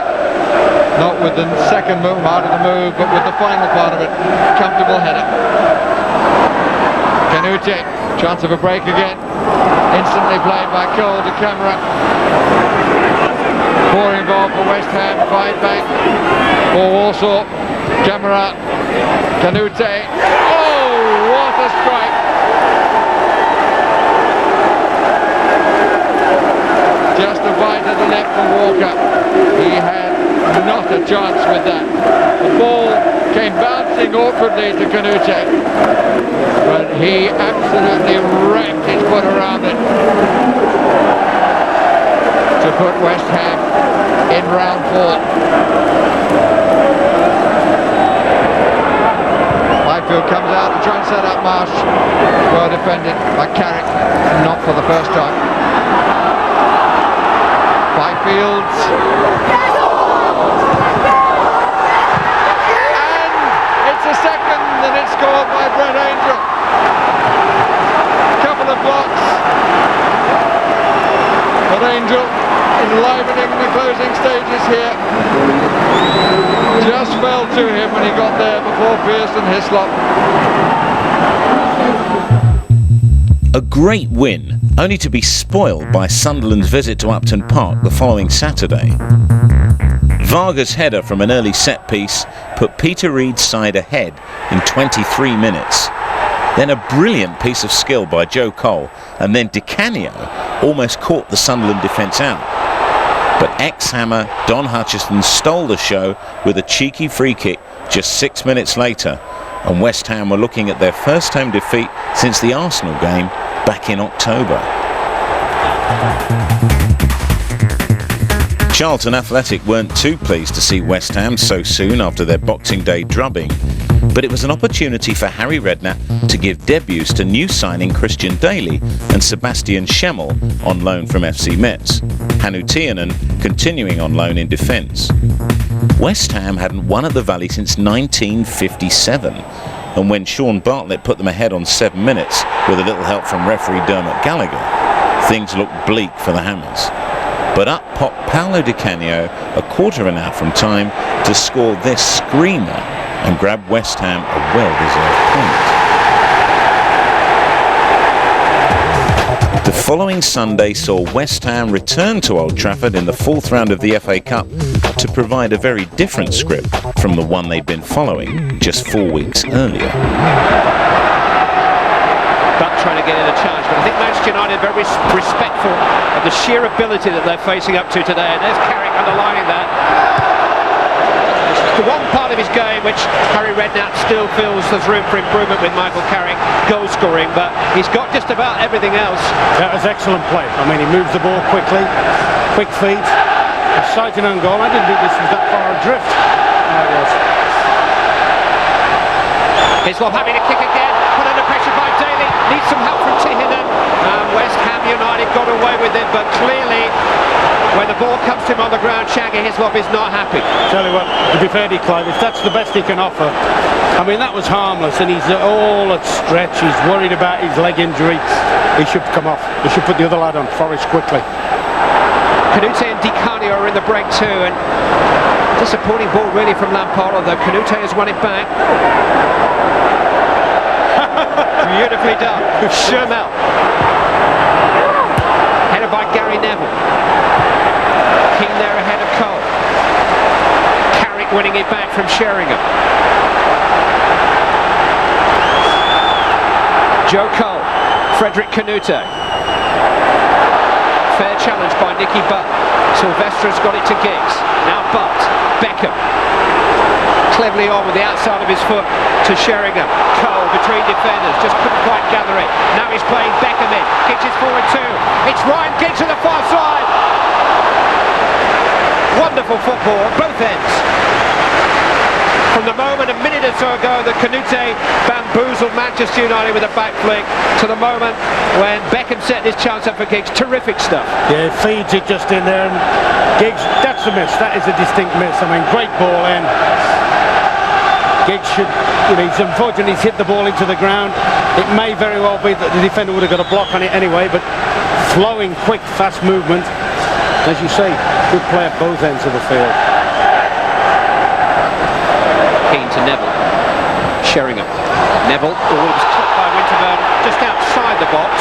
Not with the second move, part of the move, but with the final part of it. Comfortable header. Canute, chance of a break again. Instantly played by Cole to Camara. 4 involved for West Ham, 5 back for Walsall. Camara, Canute. Oh, what a strike! Just a bite of the left for Walker. He had not a chance with that. The ball came bouncing awkwardly to Canute, but he absolutely wrapped his foot around it to put West Ham in round 4. Byfield comes out to try and set up Marsh. Well defended by Carrick, not for the first time. Byfield. And it's a second, and it's scored by Brett Angel. Couple of blocks. But Angel enlivening the closing stages here. Just fell to him when he got there before Pearce and Hislop. A great win, only to be spoiled by Sunderland's visit to Upton Park the following Saturday. Varga's header from an early set piece put Peter Reid's side ahead in 23 minutes. Then a brilliant piece of skill by Joe Cole, and then Di Canio almost caught the Sunderland defence out. But ex-Hammer Don Hutchison stole the show with a cheeky free kick just 6 minutes later, and West Ham were looking at their first home defeat since the Arsenal game back in October. Charlton Athletic weren't too pleased to see West Ham so soon after their Boxing Day drubbing, but it was an opportunity for Harry Redknapp to give debuts to new signing Christian Daly and Sebastian Schemmel on loan from FC Metz, Hannu Tianen continuing on loan in defence. West Ham hadn't won at the Valley since 1957, and when Sean Bartlett put them ahead on 7 minutes with a little help from referee Dermot Gallagher, things looked bleak for the Hammers. But up popped Paolo Di Canio a quarter of an hour from time to score this screamer and grab West Ham a well-deserved point. The following Sunday saw West Ham return to Old Trafford in the 4th round of the FA Cup to provide a very different script from the one they'd been following just 4 weeks earlier. Buck trying to get in a challenge, but I think Manchester United are very respectful of the sheer ability that they're facing up to today, and there's Carrick underlining that. The one part of his game which Harry Redknapp still feels there's room for improvement with Michael Carrick, goal scoring, but he's got just about everything else. That was excellent play. I mean, he moves the ball quickly, quick feet, sights an own goal. I didn't think this was that far adrift. It was. Hislop having a kick again, put under pressure by Daly, needs some help from Tianen. West Ham United got away with it, but clearly when the ball comes to him on the ground, Shaggy Hislop is not happy. Tell you what, to be fair to Clive, if that's the best he can offer, I mean, that was harmless, and he's all at stretch. He's worried about his leg injury. He should come off. He should put the other lad on Forrest quickly. Canute and Di Canio are in the break too, and disappointing ball really from Lampard, although Canute has won it back. Beautifully done. Schemmel. Headed by Gary Neville. King there ahead of Cole. Carrick winning it back from Sheringham. Joe Cole. Frederick Canute. Fair challenge by Nicky Butt. Sylvester's got it to Giggs. Now Butt. Beckham. Cleverly on with the outside of his foot to Sheringham. Cole between defenders, just couldn't quite gather it. Now he's playing Beckham in. Giggs is forward too. It's Ryan Giggs to the far side. Wonderful football on both ends. From the moment a minute or so ago that Canute bamboozled Manchester United with a back flick, to the moment when Beckham set this chance up for Giggs. Terrific stuff. Yeah, feeds it just in there, and Giggs, that's a miss. That is a distinct miss. I mean, great ball in. Giggs should, he's unfortunately hit the ball into the ground. It may very well be that the defender would have got a block on it anyway, but flowing, quick, fast movement. As you say, good play at both ends of the field. Keane to Neville. Sheringham. Neville, it was clipped by Winterburn just outside the box.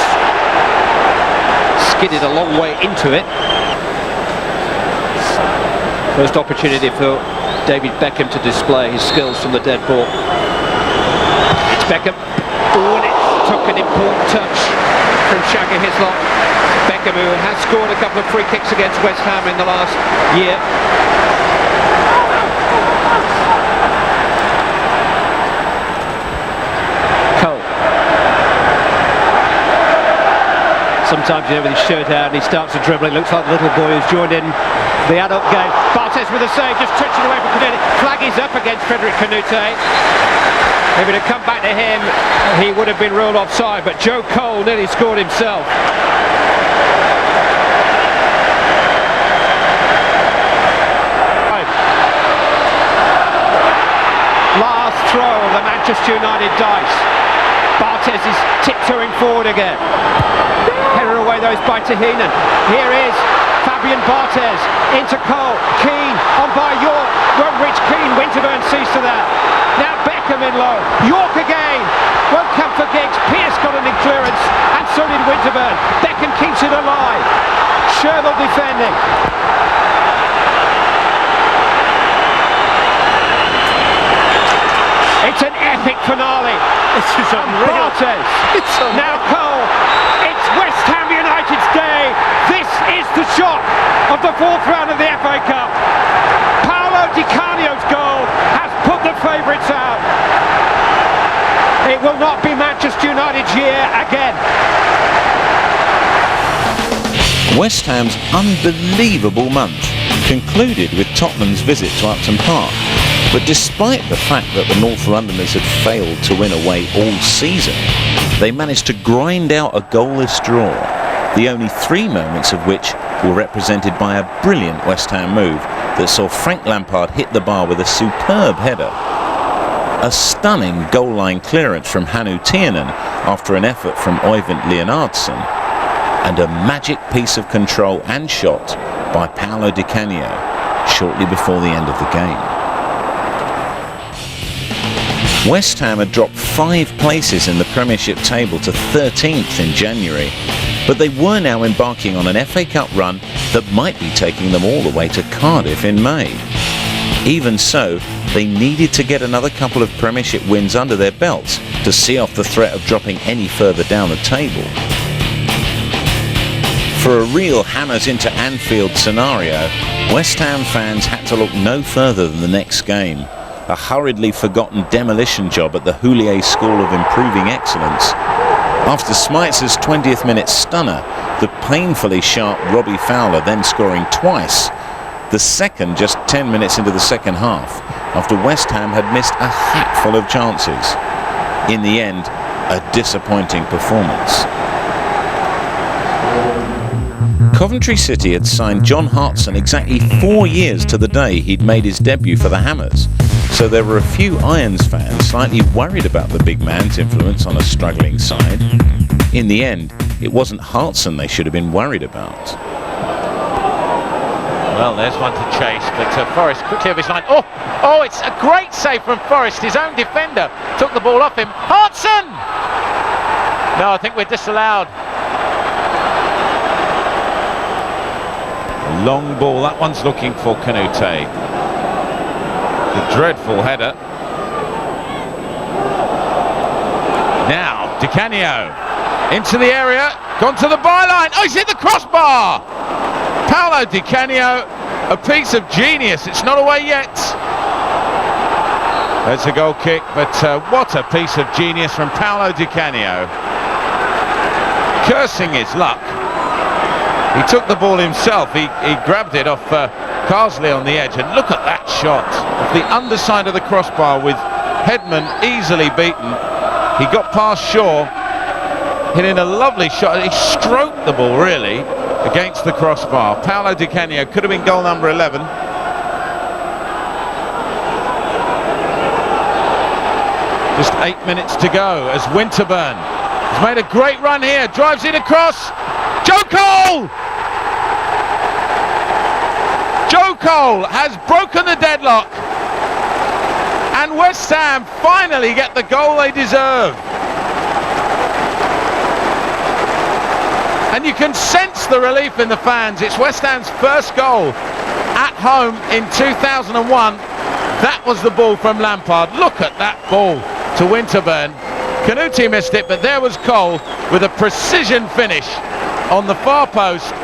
Skidded a long way into it. First opportunity for David Beckham to display his skills from the dead ball. It's Beckham. Oh, and it took an important touch from Shaggy Hislop. Beckham, who has scored a couple of free kicks against West Ham in the last year. sometimes, you know, with his shirt out and he starts to dribble. It looks like the little boy who's joined in the adult game. Barthez with a save, just touching away from Canute. Flag is up against Frederick Canute. If it had come back to him, he would have been ruled offside, but Joe Cole nearly scored himself. Last throw of the Manchester United dice. Barthez is tiptoeing forward again. Header away those by Tahinen. Here is Fabian Barthez into Cole. Keane on by York. Won't reach Keane. Winterburn sees to that. Now Beckham in low. York again. Won't come for Giggs. Pearce got an in clearance, and so did Winterburn. Beckham keeps it alive. Sherville defending. It's an epic finale. This is unreal. Barthez. It's unreal. Now Cole. It's West Ham United's day. This is the shock of the fourth round of the FA Cup. Paolo Di Canio's goal has put the favourites out. It will not be Manchester United's year again. West Ham's unbelievable month concluded with Tottenham's visit to Upton Park. But despite the fact that the North Londoners had failed to win away all season, they managed to grind out a goalless draw, the only 3 moments of which were represented by a brilliant West Ham move that saw Frank Lampard hit the bar with a superb header, a stunning goal-line clearance from Hannu Tiernan after an effort from Oyvind Leonardsson, and a magic piece of control and shot by Paolo Di Canio shortly before the end of the game. West Ham had dropped 5 places in the Premiership table to 13th in January, but they were now embarking on an FA Cup run that might be taking them all the way to Cardiff in May. Even so, they needed to get another couple of Premiership wins under their belts to see off the threat of dropping any further down the table. For a real hammers into Anfield scenario, West Ham fans had to look no further than the next game. A hurriedly forgotten demolition job at the Houllier School of Improving Excellence. After Smeitzer's 20th minute stunner, the painfully sharp Robbie Fowler then scoring twice, the second just 10 minutes into the second half, after West Ham had missed a hatful of chances. In the end, a disappointing performance. Coventry City had signed John Hartson exactly 4 years to the day he'd made his debut for the Hammers, so there were a few Irons fans slightly worried about the big man's influence on a struggling side. In the end, it wasn't Hartson they should have been worried about. Well, there's one to chase, but Forrest quickly over his line. Oh, it's a great save from Forrest. His own defender took the ball off him. Hartson! No, I think we're disallowed. A long ball, that one's looking for Canute. The dreadful header. Now, Di Canio into the area, gone to the byline. Oh, he's hit the crossbar! Paolo Di Canio, a piece of genius. It's not away yet. There's a goal kick, but what a piece of genius from Paolo Di Canio. Cursing his luck. He took the ball himself. He grabbed it off Carsley on the edge, and look at that shot of the underside of the crossbar with Headman easily beaten. He got past Shaw, hitting a lovely shot. He stroked the ball really against the crossbar. Paolo Di Canio could have been goal number 11. Just 8 minutes to go as Winterburn has made a great run here, drives it across. Joe Cole! Joe Cole has broken the deadlock, and West Ham finally get the goal they deserve. And you can sense the relief in the fans. It's West Ham's first goal at home in 2001. That was the ball from Lampard. Look at that ball to Winterburn. Canute missed it, but there was Cole with a precision finish on the far post,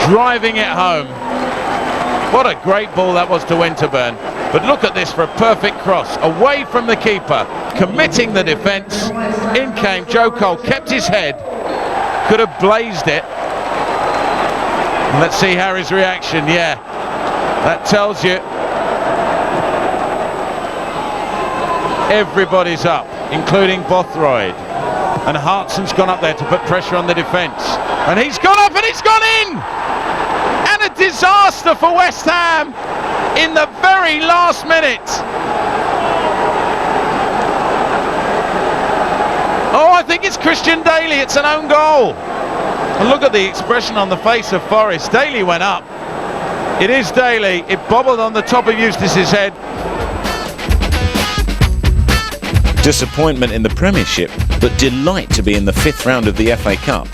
driving it home. What a great ball that was to Winterburn. But look at this for a perfect cross, away from the keeper, committing the defence. In came Joe Cole, kept his head, could have blazed it. And let's see Harry's reaction. Yeah, that tells you everybody's up, including Bothroyd. And Hartson's gone up there to put pressure on the defence. And he's gone up and he's gone in! And a disaster for West Ham in the very last minute. Oh, I think it's Christian Daly. It's an own goal. And look at the expression on the face of Forrest. Daly went up. It is Daly. It bobbled on the top of Eustace's head. Disappointment in the Premiership, but delight to be in the 5th round of the FA Cup.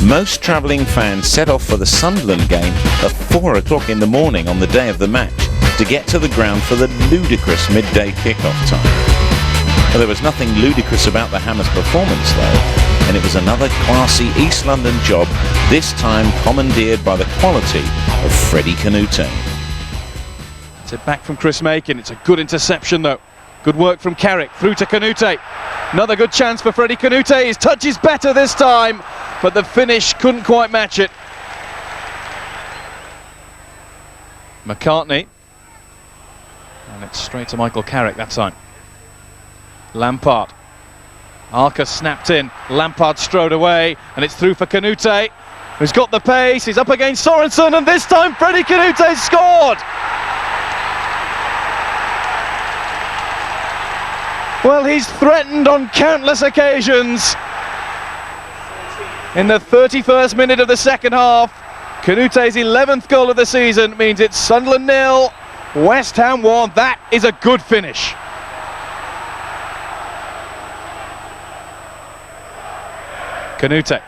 Most travelling fans set off for the Sunderland game at 4 o'clock in the morning on the day of the match to get to the ground for the ludicrous midday kick-off time. Well, there was nothing ludicrous about the Hammers' performance though, and it was another classy East London job, this time commandeered by the quality of Freddie Canute. It's it back from Chris Makin. It's a good interception though. Good work from Carrick, through to Canute. Another good chance for Freddie Canute. His touch is better this time, but the finish couldn't quite match it. McCartney. And it's straight to Michael Carrick that time. Lampard. Arca snapped in. Lampard strode away, and it's through for Canute, who's got the pace. He's up against Sorensen, and this time Freddie Canute scored! Well, he's threatened on countless occasions. In the 31st minute of the second half, Canute's 11th goal of the season means it's Sunderland 0, West Ham 1. That is a good finish. Canute.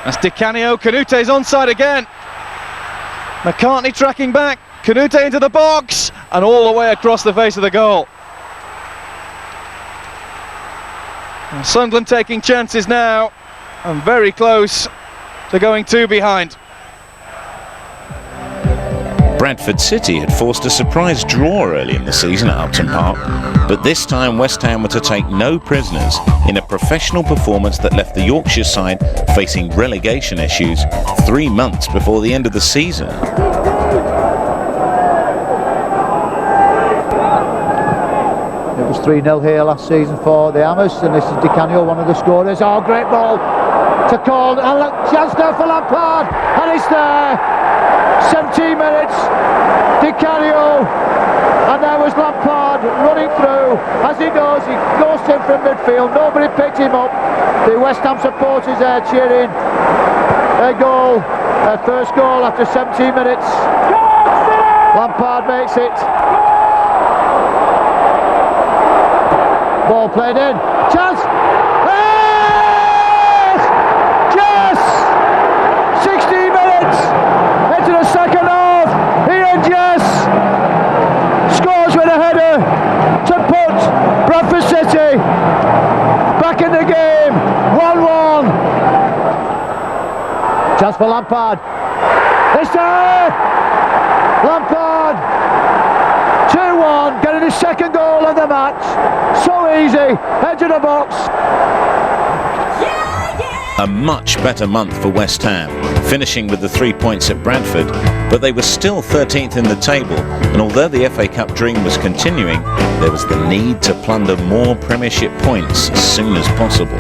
That's Di Canio. Canute's onside again. McCartney tracking back. Canute into the box and all the way across the face of the goal. And Sunderland taking chances now and very close to going 2 behind. Bradford City had forced a surprise draw early in the season at Upton Park, but this time West Ham were to take no prisoners in a professional performance that left the Yorkshire side facing relegation issues 3 months before the end of the season. It was 3-0 here last season for the Hammers, and this is Di Canio, one of the scorers. Oh, great ball to call, and look, chance now for Lampard, and it's there. 17 minutes, Di Canio, and there was Lampard running through. As he does, he goes in from midfield, nobody picked him up. The West Ham supporters there cheering their goal, their first goal after 17 minutes. Lampard makes it. Ball played in, chance, yes! 16 minutes into the second half, Ian Jess scores with a header to put Bradford City back in the game, 1-1. Chance for Lampard, this time, Lampard, 2-1, getting his second goal of the match. So easy, edge of the box. A much better month for West Ham, finishing with the 3 points at Bradford, but they were still 13th in the table, and although the FA Cup dream was continuing, there was the need to plunder more Premiership points as soon as possible.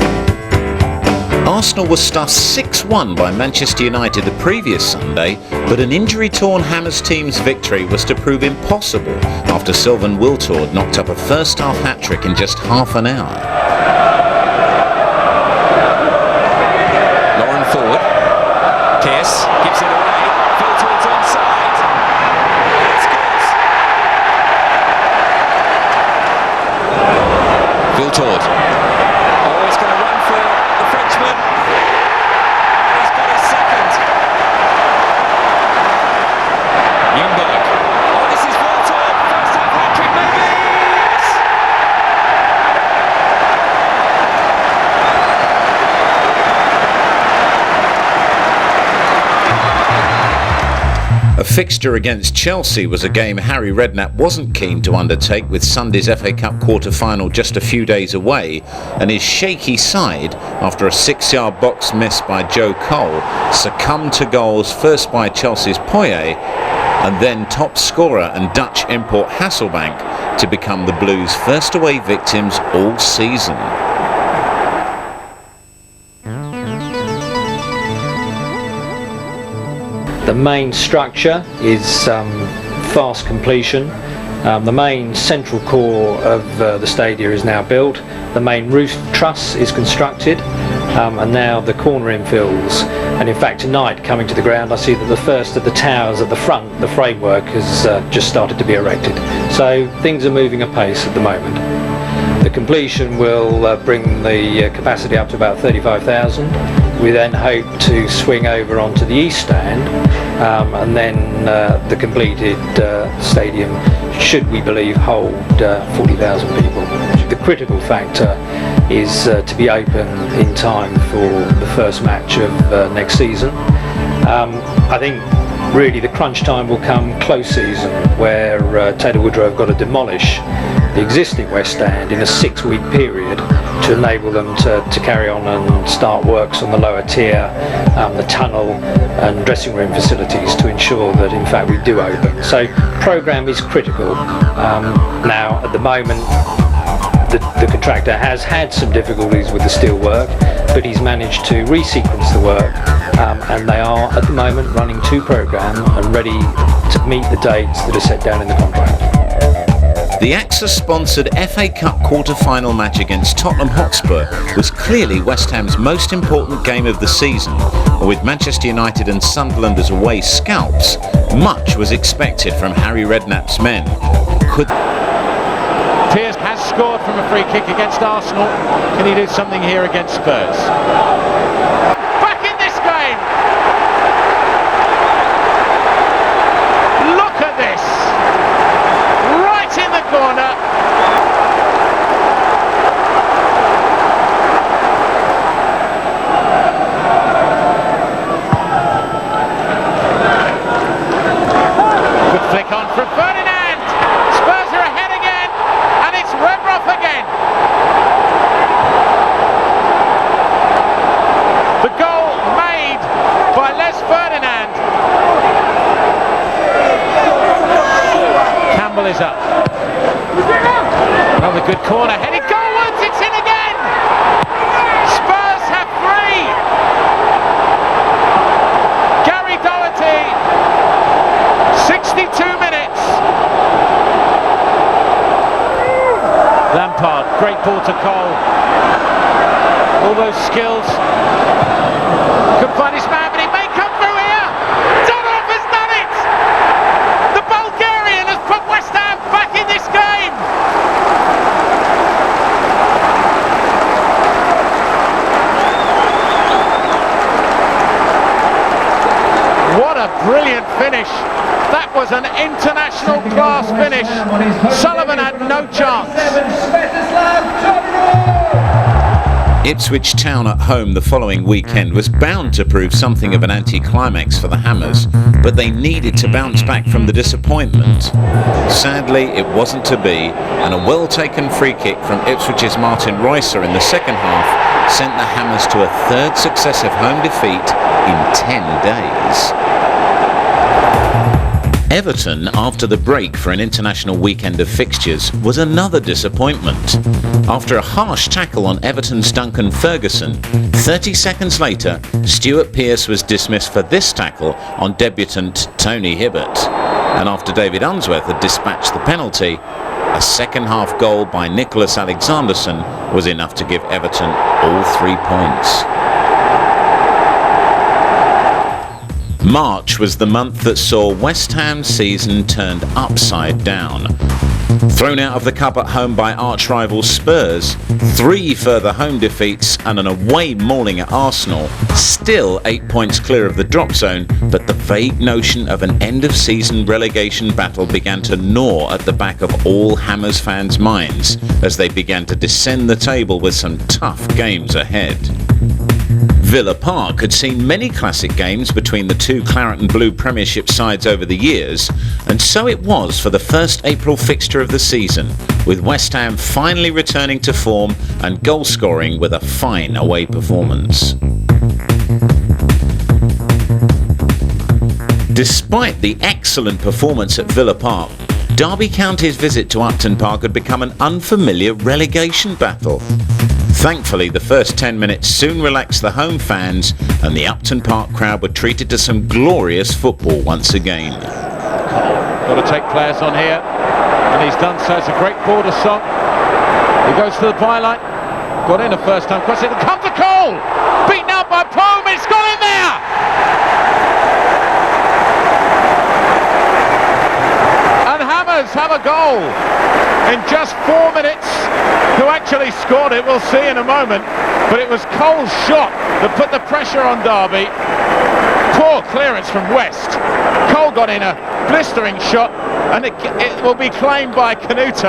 Arsenal was stuffed 6-1 by Manchester United the previous Sunday, but an injury-torn Hammers team's victory was to prove impossible after Sylvain Wiltord knocked up a first-half hat-trick in just half an hour. Lauren forward. Pearce gives it away. Wiltord's onside. It scores. Wiltord. Oh, he's going to run for the Frenchman. He's got his second. Ljungberg. Oh, this is Wiltord. First half hat-trick, maybe. Yes. A fixture against Chelsea was a game Harry Redknapp wasn't keen to undertake, with Sunday's FA Cup quarter-final just a few days away, and his shaky side, after a 6-yard box miss by Joe Cole, succumbed to goals first by Chelsea's Poyet and then top scorer and Dutch import Hasselbank to become the Blues' first away victims all season. The main structure is fast completion. The main central core of the stadia is now built. The main roof truss is constructed, and now the corner infills. And in fact, tonight, coming to the ground, I see that the first of the towers at the front, the framework, has just started to be erected. So things are moving apace at the moment. The completion will bring the capacity up to about 35,000. We then hope to swing over onto the east stand, and then the completed stadium should, we believe, hold 40,000 people. The critical factor is to be open in time for the first match of next season. I think really the crunch time will come close season, where Taylor Woodrow have got to demolish the existing West Stand in a 6-week period to enable them to carry on and start works on the lower tier, the tunnel and dressing room facilities, to ensure that in fact we do open. So programme is critical. Now at the moment the contractor has had some difficulties with the steel work, but he's managed to resequence the work, and they are at the moment running to programme and ready to meet the dates that are set down in the contract. The AXA-sponsored FA Cup quarter-final match against Tottenham Hotspur was clearly West Ham's most important game of the season, and with Manchester United and Sunderland as away scalps, much was expected from Harry Redknapp's men. Pearce has scored from a free kick against Arsenal. Can he do something here against Spurs? Back in this game! Look at this! Right in the corner. Good flick on from Ferdinand. Spurs are ahead again, and it's Redknapp again. The goal made by Les Ferdinand. Campbell is up. Another good corner, headed goalwards, it's in again! Spurs have 3! Gary Doherty, 62 minutes. Lampard, great ball to Cole. All those skills. Could find his man, but he may come through here. Donov has done it! The Bulgarian has put West Ham back in this game! What a brilliant finish. That was an international class finish. Sullivan had no chance. Ipswich Town at home the following weekend was bound to prove something of an anticlimax for the Hammers, but they needed to bounce back from the disappointment. Sadly, it wasn't to be, and a well-taken free kick from Ipswich's Martin Reusser in the second half sent the Hammers to a third successive home defeat in 10 days. Everton, after the break for an international weekend of fixtures, was another disappointment. After a harsh tackle on Everton's Duncan Ferguson, 30 seconds later, Stuart Pearce was dismissed for this tackle on debutant Tony Hibbert. And after David Unsworth had dispatched the penalty, a second-half goal by Nicholas Alexanderson was enough to give Everton all 3 points. March was the month that saw West Ham's season turned upside down. Thrown out of the cup at home by arch-rival Spurs, 3 further home defeats and an away mauling at Arsenal, still 8 points clear of the drop zone, but the vague notion of an end-of-season relegation battle began to gnaw at the back of all Hammers fans' minds as they began to descend the table with some tough games ahead. Villa Park had seen many classic games between the two claret and blue Premiership sides over the years, and so it was for the first April fixture of the season, with West Ham finally returning to form and goal scoring with a fine away performance. Despite the excellent performance at Villa Park, Derby County's visit to Upton Park had become an unfamiliar relegation battle. Thankfully, the first 10 minutes soon relaxed the home fans, and the Upton Park crowd were treated to some glorious football once again. Got to take players on here, and he's done so. It's a great border song. He goes to the byline, got in the first time, cross it, and come to Cole! Beaten out by Poem, it's got in there! And Hammers have a goal in just 4 minutes. Who actually scored it, we'll see in a moment, but it was Cole's shot that put the pressure on Derby. Poor clearance from West. Cole got in a blistering shot, and it will be claimed by Canute.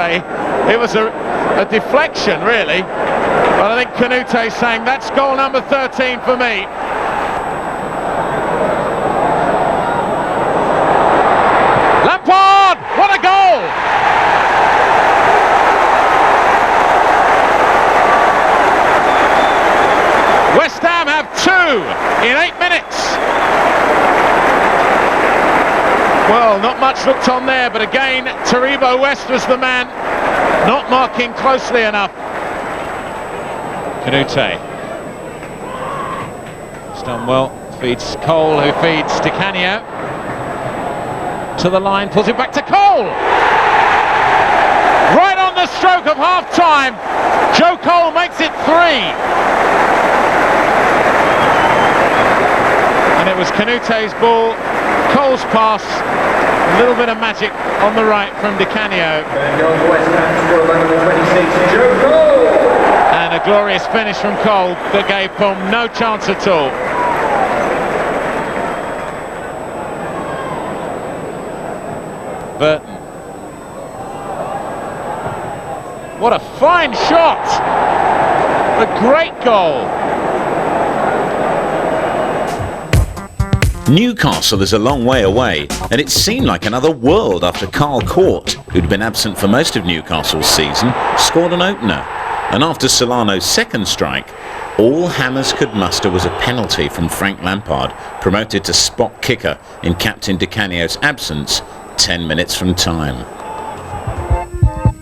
It was a deflection, really, but I think Canute saying that's goal number 13 for me. Lampard, what a goal! West Ham have 2 in 8 minutes. Well, not much looked on there, but again, Taribo West was the man, not marking closely enough. Canute. It's done well, feeds Cole, who feeds Di Canio. To the line, pulls it back to Cole! Right on the stroke of half-time, Joe Cole makes it 3. And it was Canute's ball, Cole's pass, a little bit of magic on the right from Di Canio. And a glorious finish from Cole that gave Pum no chance at all. Burton. What a fine shot! A great goal! Newcastle is a long way away, and it seemed like another world after Carl Court, who'd been absent for most of Newcastle's season, scored an opener. And after Solano's second strike, all Hammers could muster was a penalty from Frank Lampard, promoted to spot kicker in captain Di Canio's absence 10 minutes from time.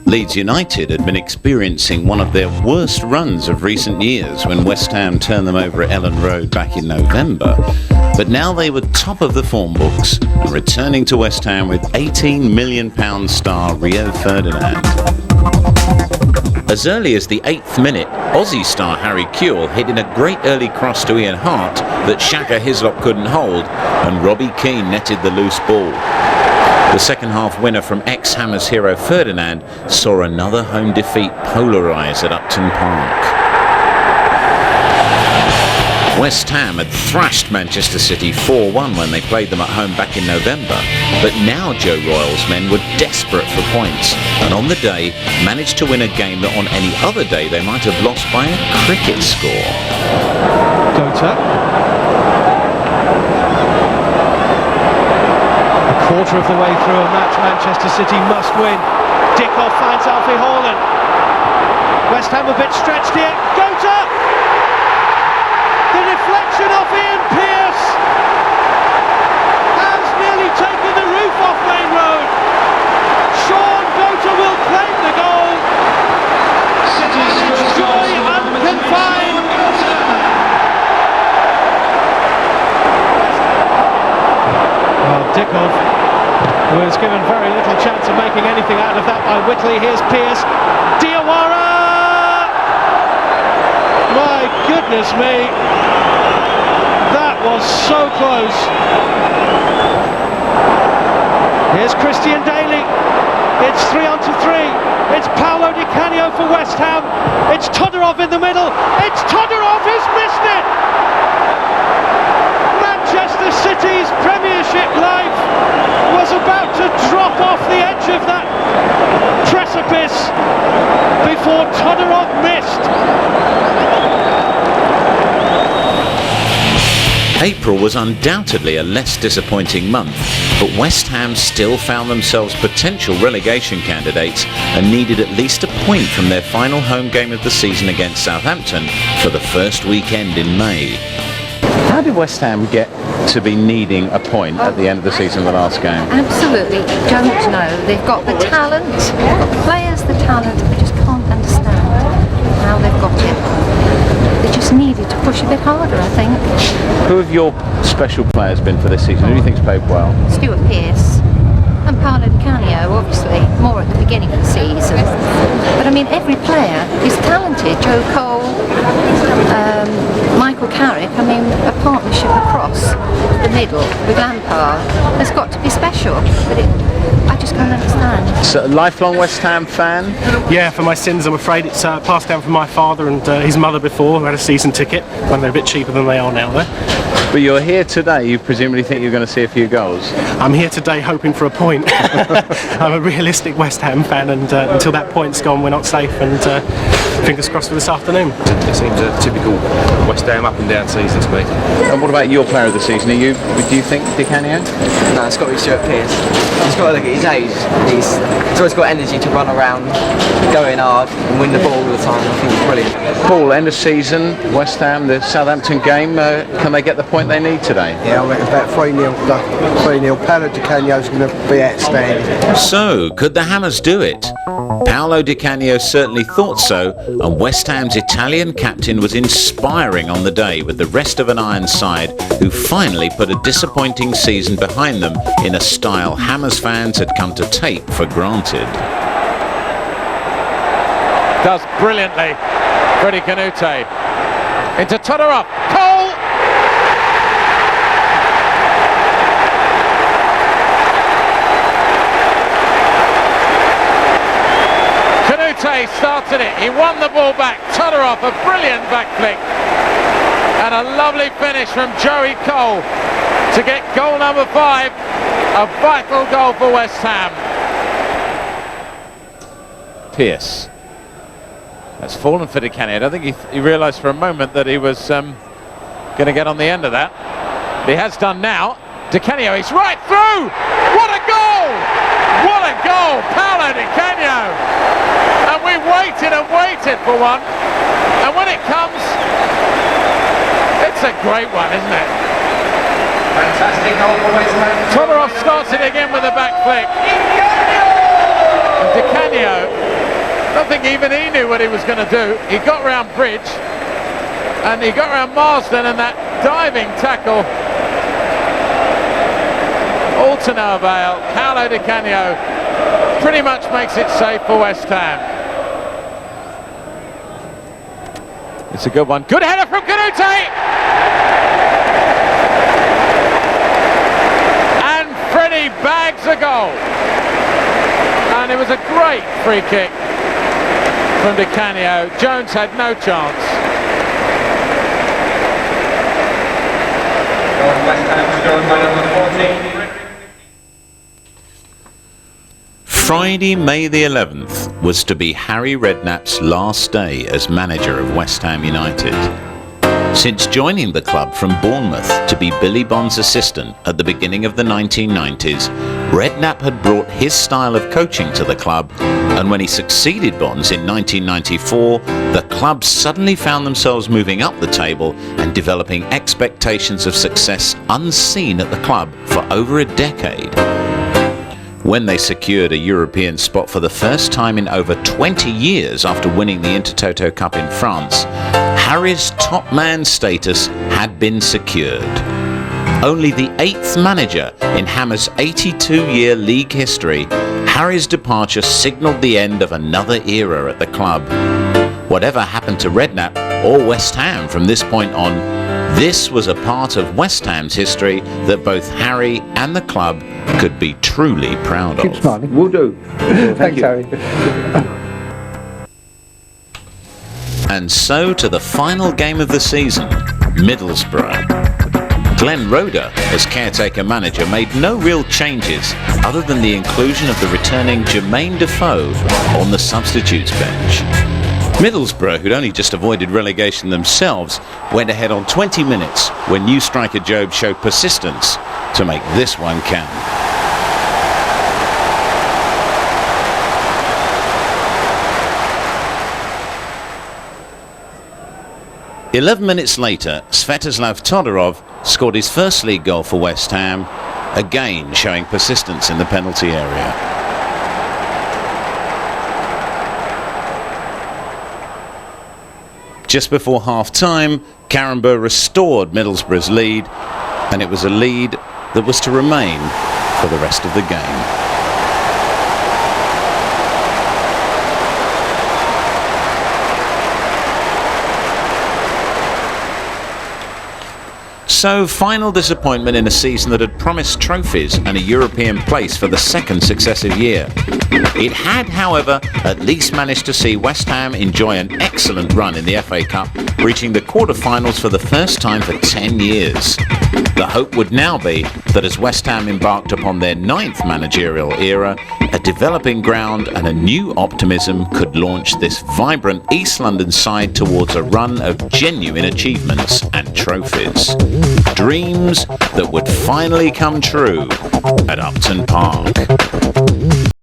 Leeds United had been experiencing one of their worst runs of recent years when West Ham turned them over at Ellen Road back in November. But now they were top of the form books and returning to West Ham with £18 million star Rio Ferdinand. As early as the 8th minute, Aussie star Harry Kewell hit in a great early cross to Ian Hart that Shaka Hislop couldn't hold, and Robbie Keane netted the loose ball. The second half winner from ex-Hammers hero Ferdinand saw another home defeat polarise at Upton Park. West Ham had thrashed Manchester City 4-1 when they played them at home back in November, but now Joe Royal's men were desperate for points, and on the day managed to win a game that on any other day they might have lost by a cricket score. Gota. A quarter of the way through a match Manchester City must win. Dickoff finds Alfie Haaland. West Ham a bit stretched here. Gota! The deflection off Ian Pearce has nearly taken the roof off Main Road. Sean Gota will claim the goal. Joy unconfined. Well, Dickoff, who was given very little chance of making anything out of that by Whitley. Here's Pearce. Diawara! My goodness me, that was so close. Here's Christian Daly. It's 3-on-3. It's Paolo Di Canio for West Ham. It's Todorov in the middle. It's Todorov who's missed it. Manchester City's Premiership life was about to drop off the edge of that precipice before Todorov missed. April was undoubtedly a less disappointing month, but West Ham still found themselves potential relegation candidates and needed at least a point from their final home game of the season against Southampton for the first weekend in May. How did West Ham get to be needing a point at the end of the season, the last game? Absolutely don't know. They've got the talent, they've got the players, the talent, I just can't understand how they've got it. They just needed to push a bit harder, I think. Who have your special players been for this season? Who do you think's played well? Stuart Pearce and Paolo Di Canio, obviously, more at the beginning of the season. But I mean, every player is talented. Joe Cole, Michael Carrick, I mean, a partnership across the middle with Lampard has got to be special, but I just can't understand. So, a lifelong West Ham fan? Yeah, for my sins, I'm afraid. It's passed down from my father and his mother before, who had a season ticket, when they're a bit cheaper than they are now, though. But you're here today, you presumably think you're going to see a few goals? I'm here today hoping for a point. I'm a realistic West Ham fan, and until that point's gone, we're not safe, and fingers crossed for this afternoon. It seems a typical West Ham up and down season to me. And what about your player of the season? Do you think Di Canio? No, it's got to be Stuart Pearce. He's got to look at his age. He's always got energy to run around, go in hard and win the ball all the time. I think he's brilliant. Paul, end of season, West Ham, the Southampton game, can they get the point they need today? Yeah, I reckon about 3-0. Paolo Di Canio's going to be outstanding. So, could the Hammers do it? Paolo Di Canio certainly thought so, and West Ham's Italian captain was inspiring on the day with the rest of an iron side who finally put a disappointing season behind them in a style Hammers fans had come to take for granted. Does brilliantly, Freddie Canute. Into Todorov, Cole! Canute started it, he won the ball back, Todorov, a brilliant back flick. And a lovely finish from Joey Cole to get goal number 5, a vital goal for West Ham. Pearce. That's fallen for Di Canio. I don't think he realised for a moment that he was going to get on the end of that. But he has done now. Di Canio, he's right through! What a goal! What a goal! Paolo Di Canio! And we waited and waited for one. And when it comes, it's a great one, isn't it? Fantastic goal for West Ham. Todorov starts it again with a back flick. And Di Canio, I don't think even he knew what he was going to do. He got round Bridge and he got round Marsden, and that diving tackle all to no avail. Paolo Di Canio pretty much makes it safe for West Ham. It's a good one. Good header from Canute! And Freddie bags a goal. And it was a great free kick from Di Canio. Jones had no chance. Friday, May the 11th was to be Harry Redknapp's last day as manager of West Ham United. Since joining the club from Bournemouth to be Billy Bond's assistant at the beginning of the 1990s, Redknapp had brought his style of coaching to the club, and when he succeeded Bonds in 1994, the club suddenly found themselves moving up the table and developing expectations of success unseen at the club for over a decade. When they secured a European spot for the first time in over 20 years after winning the Intertoto Cup in France, Harry's top man status had been secured. Only the 8th manager in Hammer's 82-year league history, Harry's departure signalled the end of another era at the club. Whatever happened to Redknapp or West Ham from this point on, this was a part of West Ham's history that both Harry and the club could be truly proud of. Keep smiling. Will do. Thanks, Harry. And so to the final game of the season, Middlesbrough. Glenn Roeder, as caretaker manager, made no real changes other than the inclusion of the returning Jermaine Defoe on the substitutes bench. Middlesbrough, who'd only just avoided relegation themselves, went ahead on 20 minutes when new striker Jobe showed persistence to make this one count. "11 minutes later, Svetoslav Todorov scored his first league goal for West Ham, again showing persistence in the penalty area. Just before half-time, Karembeu restored Middlesbrough's lead, and it was a lead that was to remain for the rest of the game. So, final disappointment in a season that had promised trophies and a European place for the second successive year. It had, however, at least managed to see West Ham enjoy an excellent run in the FA Cup, reaching the quarter-finals for the first time for 10 years. The hope would now be that as West Ham embarked upon their 9th managerial era, a developing ground and a new optimism could launch this vibrant East London side towards a run of genuine achievements and trophies. Dreams that would finally come true at Upton Park.